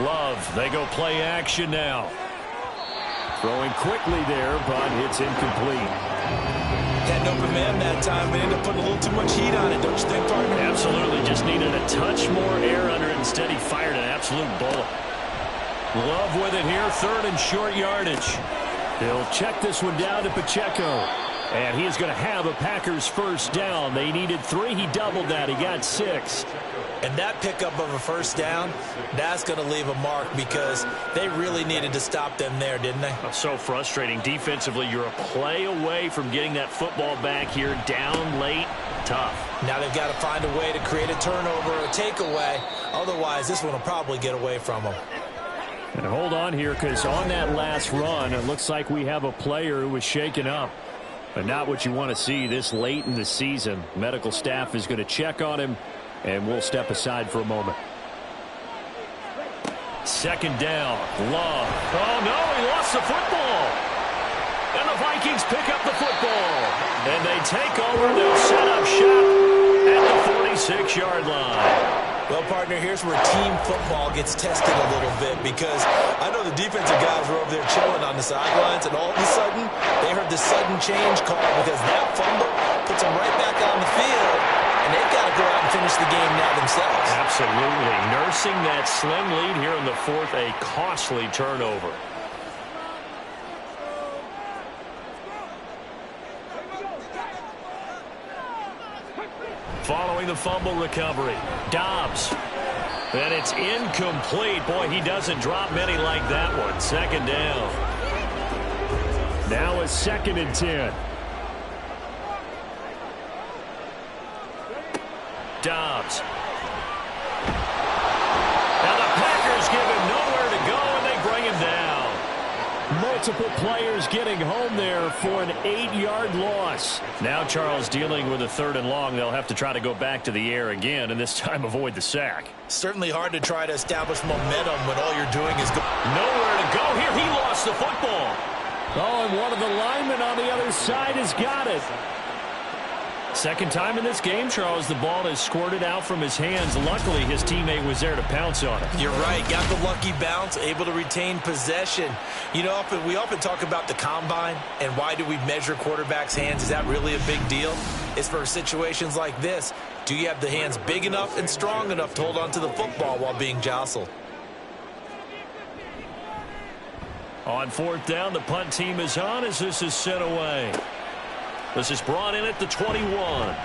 Love, they go play action now. Throwing quickly there, but it's incomplete. Had an open man that time, but ended up putting a little too much heat on it, don't you think, partner? Absolutely, just needed a touch more air under it. Instead, he fired an absolute bullet. Love with it here, 3rd and short yardage. He'll check this one down to Pacheco. And he is going to have a Packers first down. They needed 3. He doubled that. He got 6. And that pickup of a first down, that's going to leave a mark because they really needed to stop them there, didn't they? So frustrating. Defensively, you're a play away from getting that football back here down late. Tough. Now they've got to find a way to create a turnover or a takeaway. Otherwise, this one will probably get away from them. And hold on here because on that last run, it looks like we have a player who was shaken up. But not what you want to see this late in the season. Medical staff is going to check on him, and we'll step aside for a moment. 2nd down. Love. Oh, no, he lost the football. And the Vikings pick up the football. And they take over. They'll set up shop at the 46-yard line. Well, partner, here's where team football gets tested a little bit because I know the defensive guys were over there chilling on the sidelines, and all of a sudden, they heard the sudden change call because that fumble puts them right back on the field, and they've got to go out and finish the game now themselves. Absolutely. Nursing that slim lead here in the 4th, a costly turnover. Following the fumble recovery, Dobbs. And it's incomplete. Boy, he doesn't drop many like that one. 2nd down. Now a 2nd and 10. Dobbs. Now the Packers give him nowhere to go, and they bring him down. Multiple players getting home there for an 8-yard loss. Now Charles dealing with a 3rd and long. They'll have to try to go back to the air again, and this time avoid the sack. Certainly hard to try to establish momentum when all you're doing is nowhere to go here. He lost the football. Oh, and one of the linemen on the other side has got it. Second time in this game, Charles, the ball has squirted out from his hands. Luckily, his teammate was there to pounce on it. You're right. Got the lucky bounce, able to retain possession. You know, we often talk about the combine and why do we measure quarterbacks' hands. Is that really a big deal? It's for situations like this. Do you have the hands big enough and strong enough to hold on to the football while being jostled? On fourth down, the punt team is on as this is sent away. This is brought in at the 21.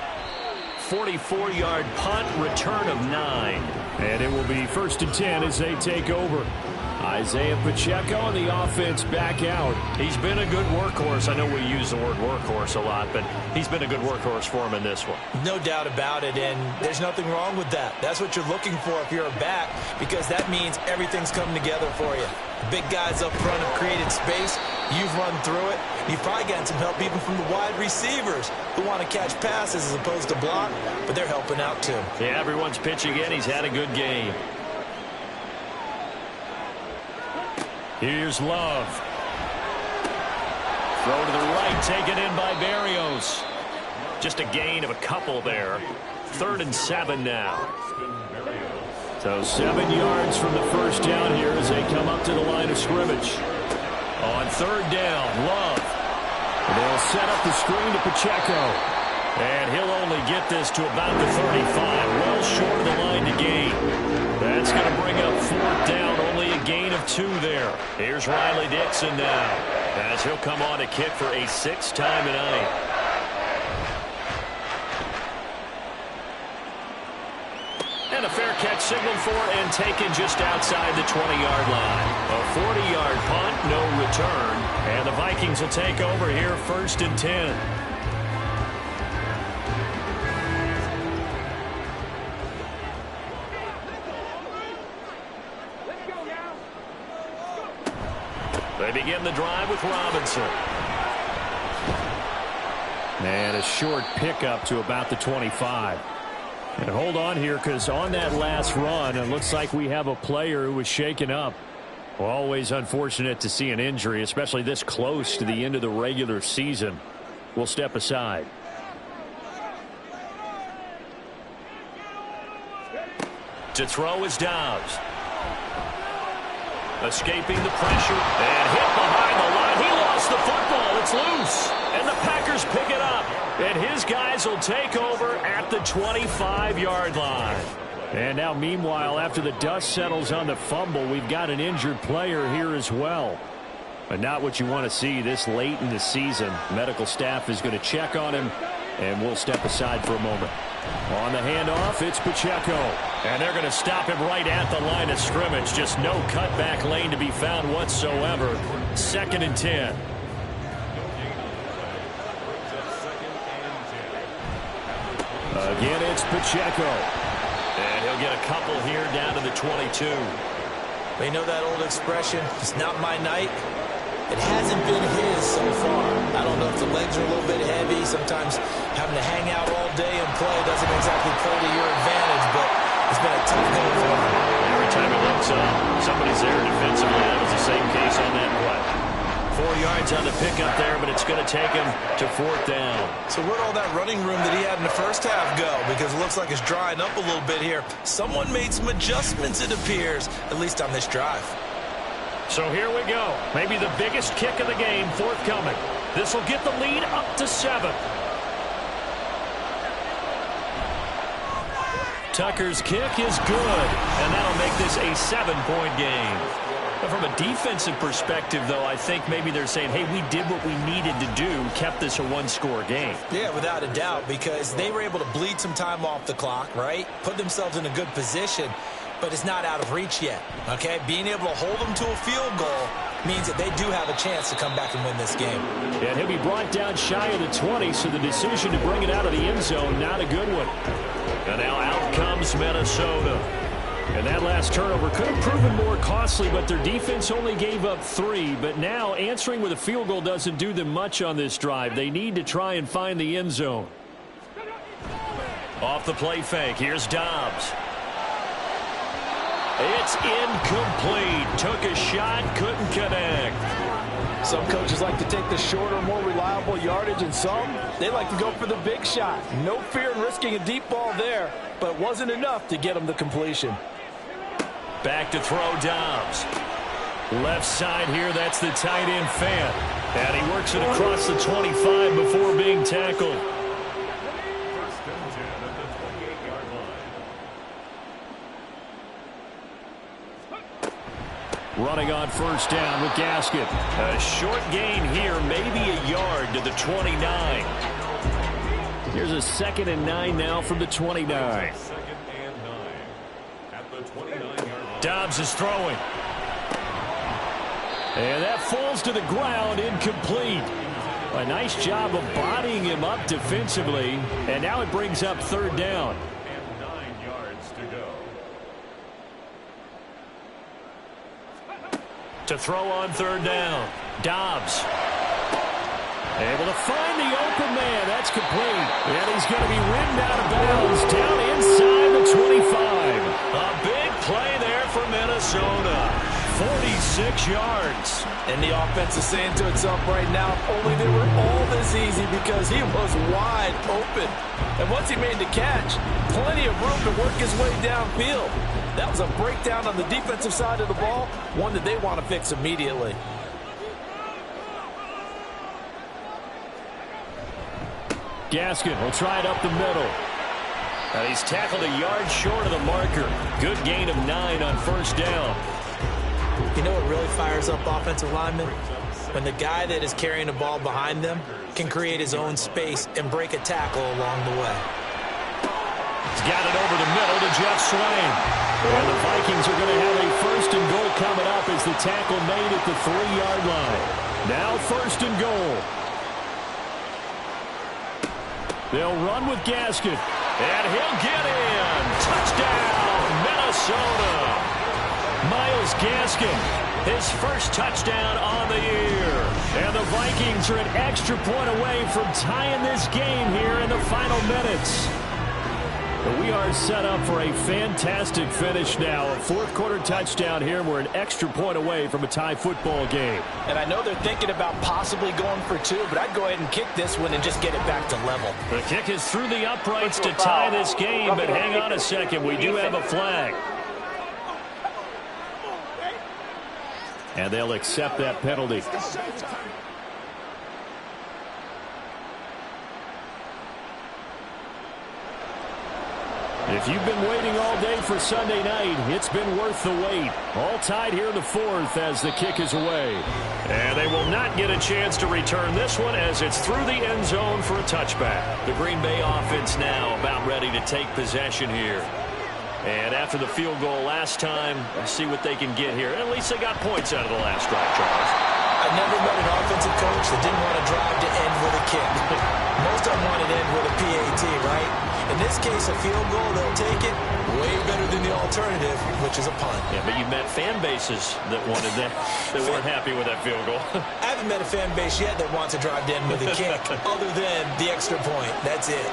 44-yard punt, return of 9. And it will be 1st and 10 as they take over. Isaiah Pacheco and the offense back out. He's been a good workhorse. I know we use the word workhorse a lot, but he's been a good workhorse for him in this one. No doubt about it, and there's nothing wrong with that. That's what you're looking for if you're a back, because that means everything's coming together for you. Big guys up front have created space. You've run through it. You've probably gotten some help even from the wide receivers who want to catch passes as opposed to block, but they're helping out too. Yeah, everyone's pitching in. He's had a good game. Here's Love. Throw to the right, taken in by Berrios. Just a gain of a couple there. 3rd and 7 now. So 7 yards from the first down here as they come up to the line of scrimmage. On 3rd down, Love. They'll set up the screen to Pacheco. And he'll only get this to about the 35, well short of the line to gain. That's going to bring up 4th down, only a gain of 2 there. Here's Riley Dixon now, as he'll come on to kick for a 6th time tonight. And a fair catch signaled for and taken just outside the 20-yard line. A 40-yard punt, no return. And the Vikings will take over here 1st and 10. They begin the drive with Robinson. And a short pickup to about the 25. And hold on here, because on that last run, it looks like we have a player who was shaken up. Well, always unfortunate to see an injury, especially this close to the end of the regular season. We'll step aside. To throw is Dobbs. Escaping the pressure and hit behind the line. He lost the football. It's loose. And the Packers pick it up. And his guys will take over at the 25-yard line. And now, meanwhile, after the dust settles on the fumble, we've got an injured player here as well. But not what you want to see this late in the season. Medical staff is going to check on him, and we'll step aside for a moment. On the handoff, it's Pacheco. And they're going to stop him right at the line of scrimmage. Just no cutback lane to be found whatsoever. 2nd and 10. Again, it's Pacheco. And he'll get a couple here down to the 22. You know that old expression, it's not my night? It hasn't been his so far. I don't know if the legs are a little bit heavy. Sometimes having to hang out all day and play doesn't exactly play to your advantage, but it's been a tough game for him. Every time he looks up, somebody's there defensively. That was the same case on that play. 4 yards on the pickup there, but it's going to take him to 4th down. So where'd all that running room that he had in the first half go? Because it looks like it's drying up a little bit here. Someone made some adjustments, it appears, at least on this drive. So here we go. Maybe the biggest kick of the game forthcoming. This will get the lead up to 7. Tucker's kick is good, and that'll make this a 7-point game. But from a defensive perspective, though, I think maybe they're saying, hey, we did what we needed to do, kept this a 1-score game. Yeah, without a doubt, because they were able to bleed some time off the clock, right? Put themselves in a good position, but it's not out of reach yet, okay? Being able to hold them to a field goal means that they do have a chance to come back and win this game. And he'll be brought down shy of the 20, so the decision to bring it out of the end zone, not a good one. And now out comes Minnesota. And that last turnover could have proven more costly, but their defense only gave up 3. But now answering with a field goal doesn't do them much on this drive. They need to try and find the end zone. Off the play fake, here's Dobbs. It's incomplete. Took a shot, couldn't connect. Some coaches like to take the shorter, more reliable yardage, and some, they like to go for the big shot. No fear in risking a deep ball there, but it wasn't enough to get him the completion. Back to throw Dobbs. Left side here, that's the tight end Fant. And he works it across the 25 before being tackled. Running on first down with Gaskin. A short gain here, maybe a yard to the 29. Here's a 2nd and 9 now from the 29. Dobbs is throwing. And that falls to the ground, incomplete. A nice job of bodying him up defensively. And now it brings up 3rd down. And 9 yards to go. To throw on 3rd down. Dobbs. Able to find the open man. That's complete. And he's going to be ridden out of bounds down inside the 25. A big play there for Minnesota. 46 yards. And the offense is saying to itself right now, if only they were all this easy, because he was wide open. And once he made the catch, plenty of room to work his way downfield. That was a breakdown on the defensive side of the ball, one that they want to fix immediately. Gaskin will try it up the middle. And he's tackled a yard short of the marker. Good gain of 9 on first down. You know what really fires up offensive linemen? When the guy that is carrying the ball behind them can create his own space and break a tackle along the way. He's got it over the middle to Jeff Swain. And the Vikings are going to have a 1st and goal coming up as the tackle made at the 3-yard line. Now 1st and goal. They'll run with Gaskin. And he'll get in. Touchdown, Minnesota. Myles Gaskin, his first touchdown on the year. And the Vikings are an extra point away from tying this game here in the final minutes. But we are set up for a fantastic finish now. A 4th quarter touchdown here. We're an extra point away from a tie football game. And I know they're thinking about possibly going for 2, but I'd go ahead and kick this one and just get it back to level. The kick is through the uprights to tie this game, but hang on a second. We do have a flag. And they'll accept that penalty. If you've been waiting all day for Sunday night, it's been worth the wait. All tied here in the 4th as the kick is away. And they will not get a chance to return this one as it's through the end zone for a touchback. The Green Bay offense now about ready to take possession here. And after the field goal last time, we'll see what they can get here. At least they got points out of the last drive, Charles. I've never met an offensive coach that didn't want to drive to end with a kick. Most of them want to end with a PAT, right? In this case, a field goal, they'll take it way better than the alternative, which is a punt. Yeah, but you've met fan bases that wanted that, that weren't happy with that field goal. I haven't met a fan base yet that wants to drive to end with a kick, other than the extra point. That's it.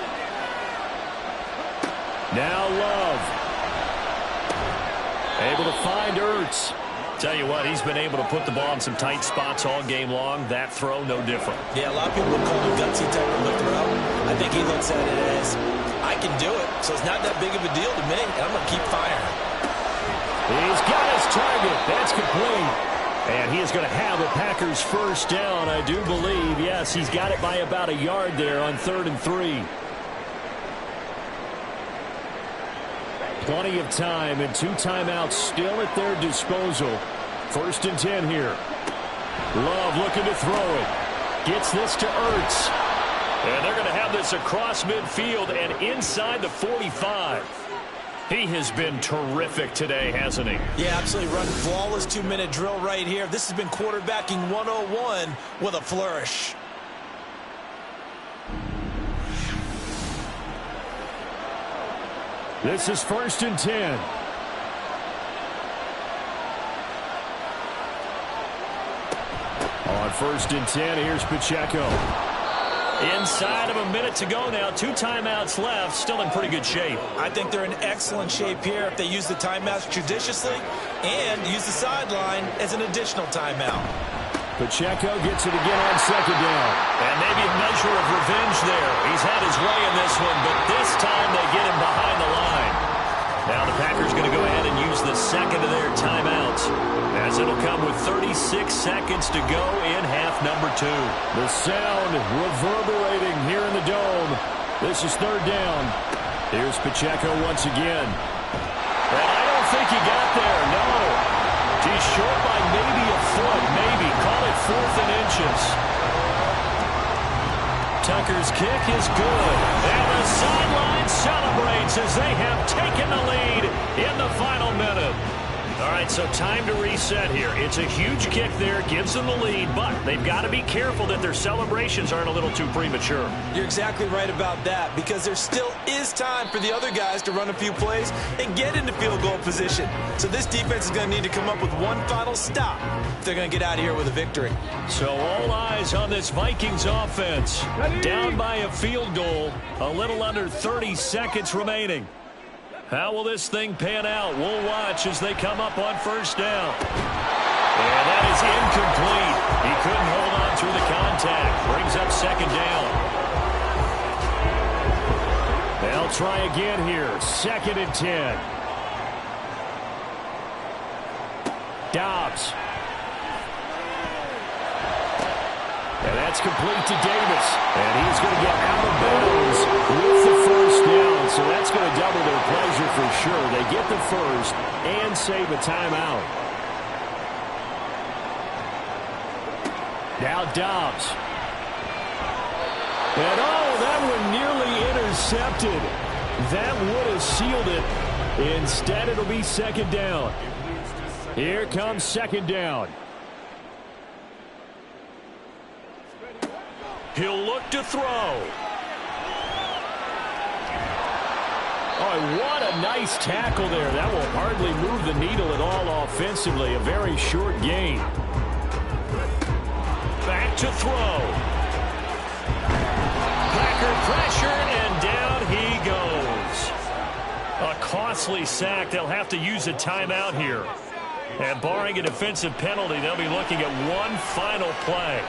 Now Love. Able to find Ertz. Tell you what, he's been able to put the ball in some tight spots all game long. That throw, no different. Yeah, a lot of people would call it a gutsy type of a throw. I think he looks at it as, I can do it, so it's not that big of a deal to me, and I'm going to keep firing. He's got his target. That's complete. And he is going to have a Packers first down, I do believe. Yes, he's got it by about a yard there on 3rd and 3. Plenty of time and 2 timeouts still at their disposal. 1st and 10 here. Love looking to throw it. Gets this to Ertz. And they're going to have this across midfield and inside the 45. He has been terrific today, hasn't he? Yeah, absolutely. Run flawless 2-minute drill right here. This has been quarterbacking 101 with a flourish. This is 1st and 10. On 1st and 10, here's Pacheco. Inside of a minute to go now. 2 timeouts left. Still in pretty good shape. I think they're in excellent shape here if they use the timeouts judiciously and use the sideline as an additional timeout. Pacheco gets it again on second down. And maybe a measure of revenge there. He's had his way in this one, but this time they get him behind the line. Now the Packers going to go ahead and use the second of their timeouts, as it'll come with 36 seconds to go in half number 2. The sound reverberating here in the dome. This is third down. Here's Pacheco once again. And I don't think he got there, no. He's short by maybe a foot, maybe. Call it 4th and inches. Tucker's kick is good. And the sideline celebrates as they have taken the lead in the final minute. All right, so time to reset here. It's a huge kick there, gives them the lead, but they've got to be careful that their celebrations aren't a little too premature. You're exactly right about that, because there still is time for the other guys to run a few plays and get into field goal position. So this defense is going to need to come up with one final stop if they're going to get out of here with a victory. So all eyes on this Vikings offense. Down by a field goal, a little under 30 seconds remaining. How will this thing pan out? We'll watch as they come up on first down. And that is incomplete. He couldn't hold on through the contact. Brings up second down. They'll try again here. 2nd and 10. Dobbs. And that's complete to Davis. And he's going to get out of bounds with the first down. So that's going to double their pleasure for sure. They get the first and save a timeout. Now Dobbs. And that one nearly intercepted. That would have sealed it. Instead, it'll be second down. Here comes second down. He'll look to throw. Oh, what a nice tackle there. That will hardly move the needle at all offensively. A very short game. Back to throw. Packer pressure, and down he goes. A costly sack. They'll have to use a timeout here. And barring a defensive penalty, they'll be looking at one final play.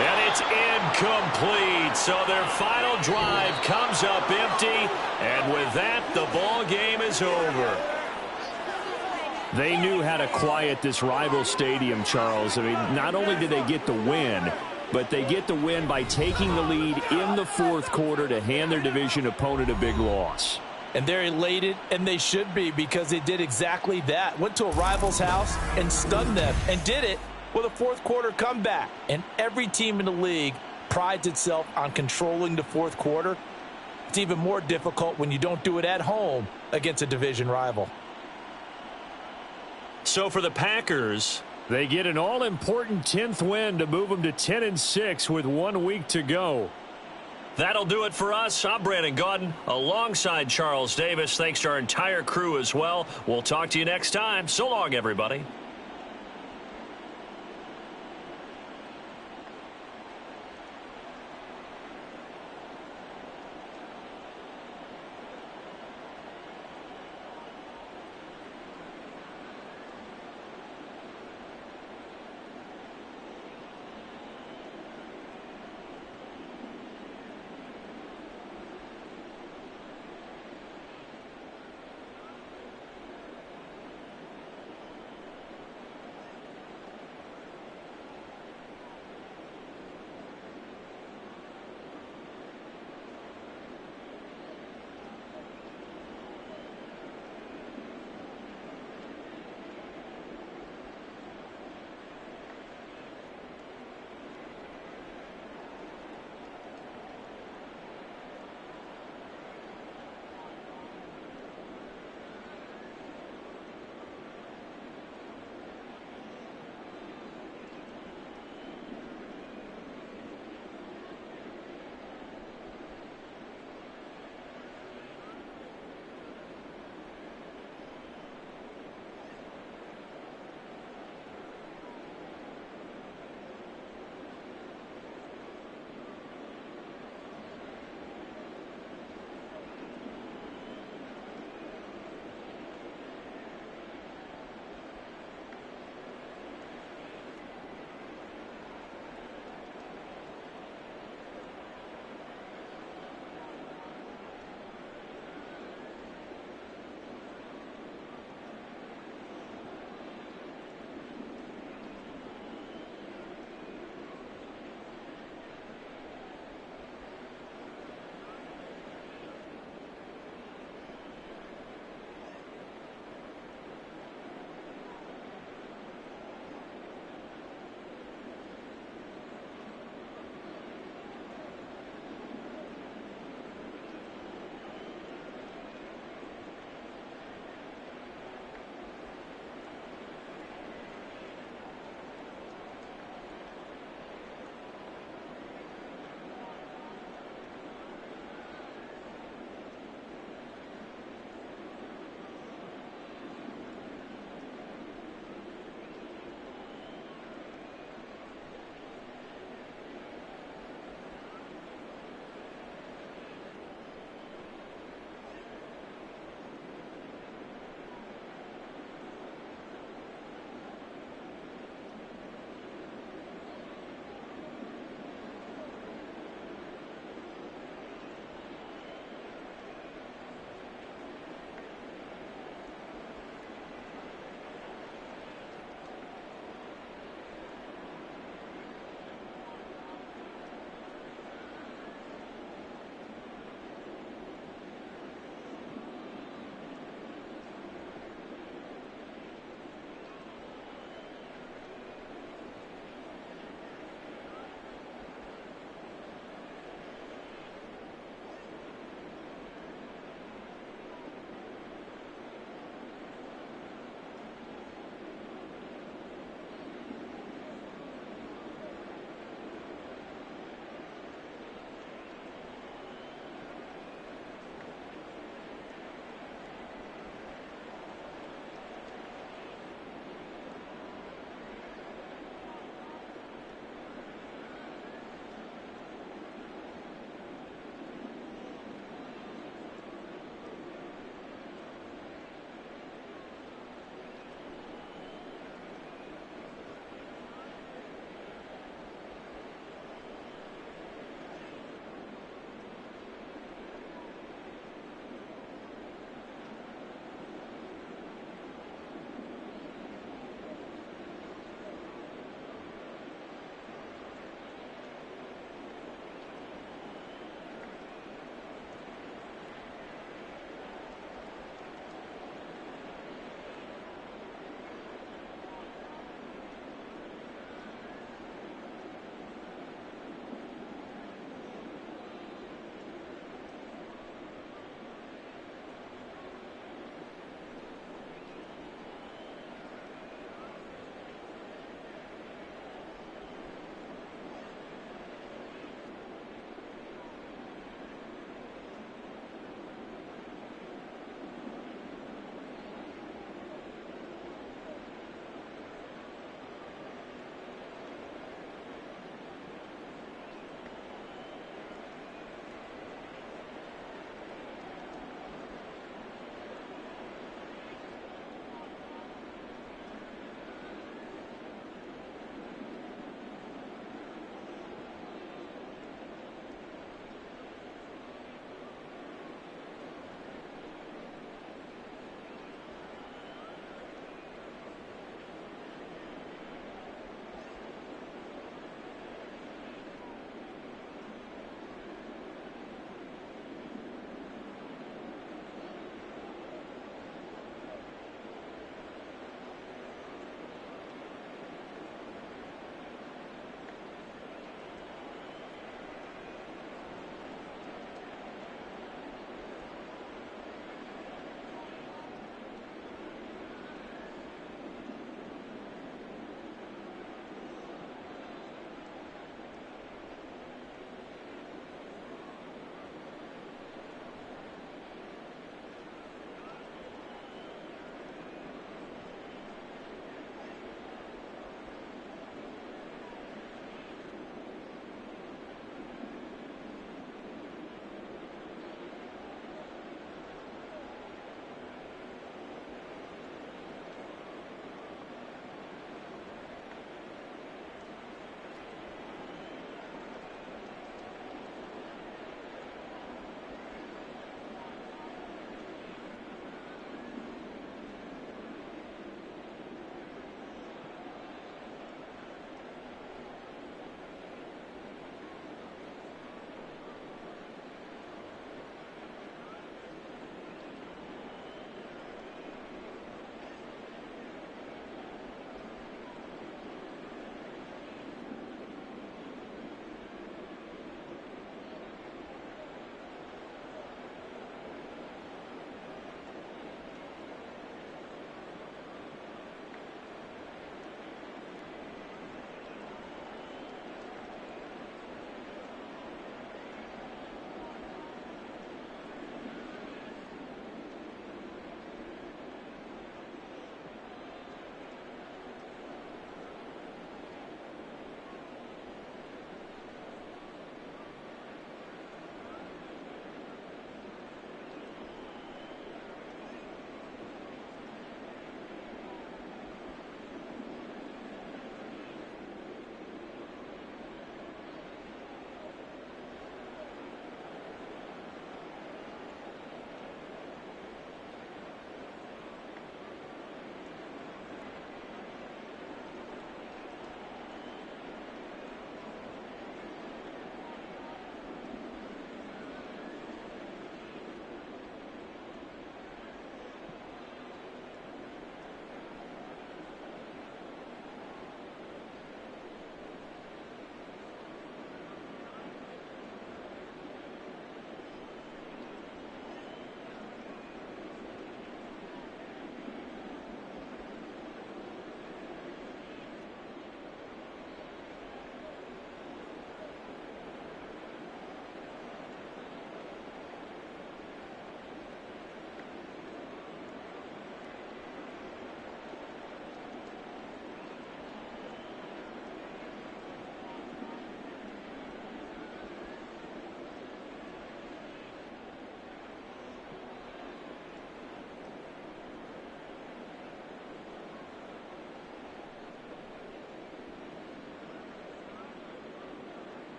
And it's incomplete. So their final drive comes up empty. And with that, the ball game is over. They knew how to quiet this rival stadium, Charles. I mean, not only did they get the win, but they get the win by taking the lead in the fourth quarter to hand their division opponent a big loss. And they're elated, and they should be, because they did exactly that. Went to a rival's house and stunned them, and did it with a fourth quarter comeback. And every team in the league prides itself on controlling the fourth quarter. It's even more difficult when you don't do it at home against a division rival. So for the Packers, they get an all-important 10th win to move them to 10-6 with 1 week to go. that'll do it for us. I'm Brandon Gaudin alongside Charles Davis. Thanks to our entire crew as well. We'll talk to you next time. So long, everybody.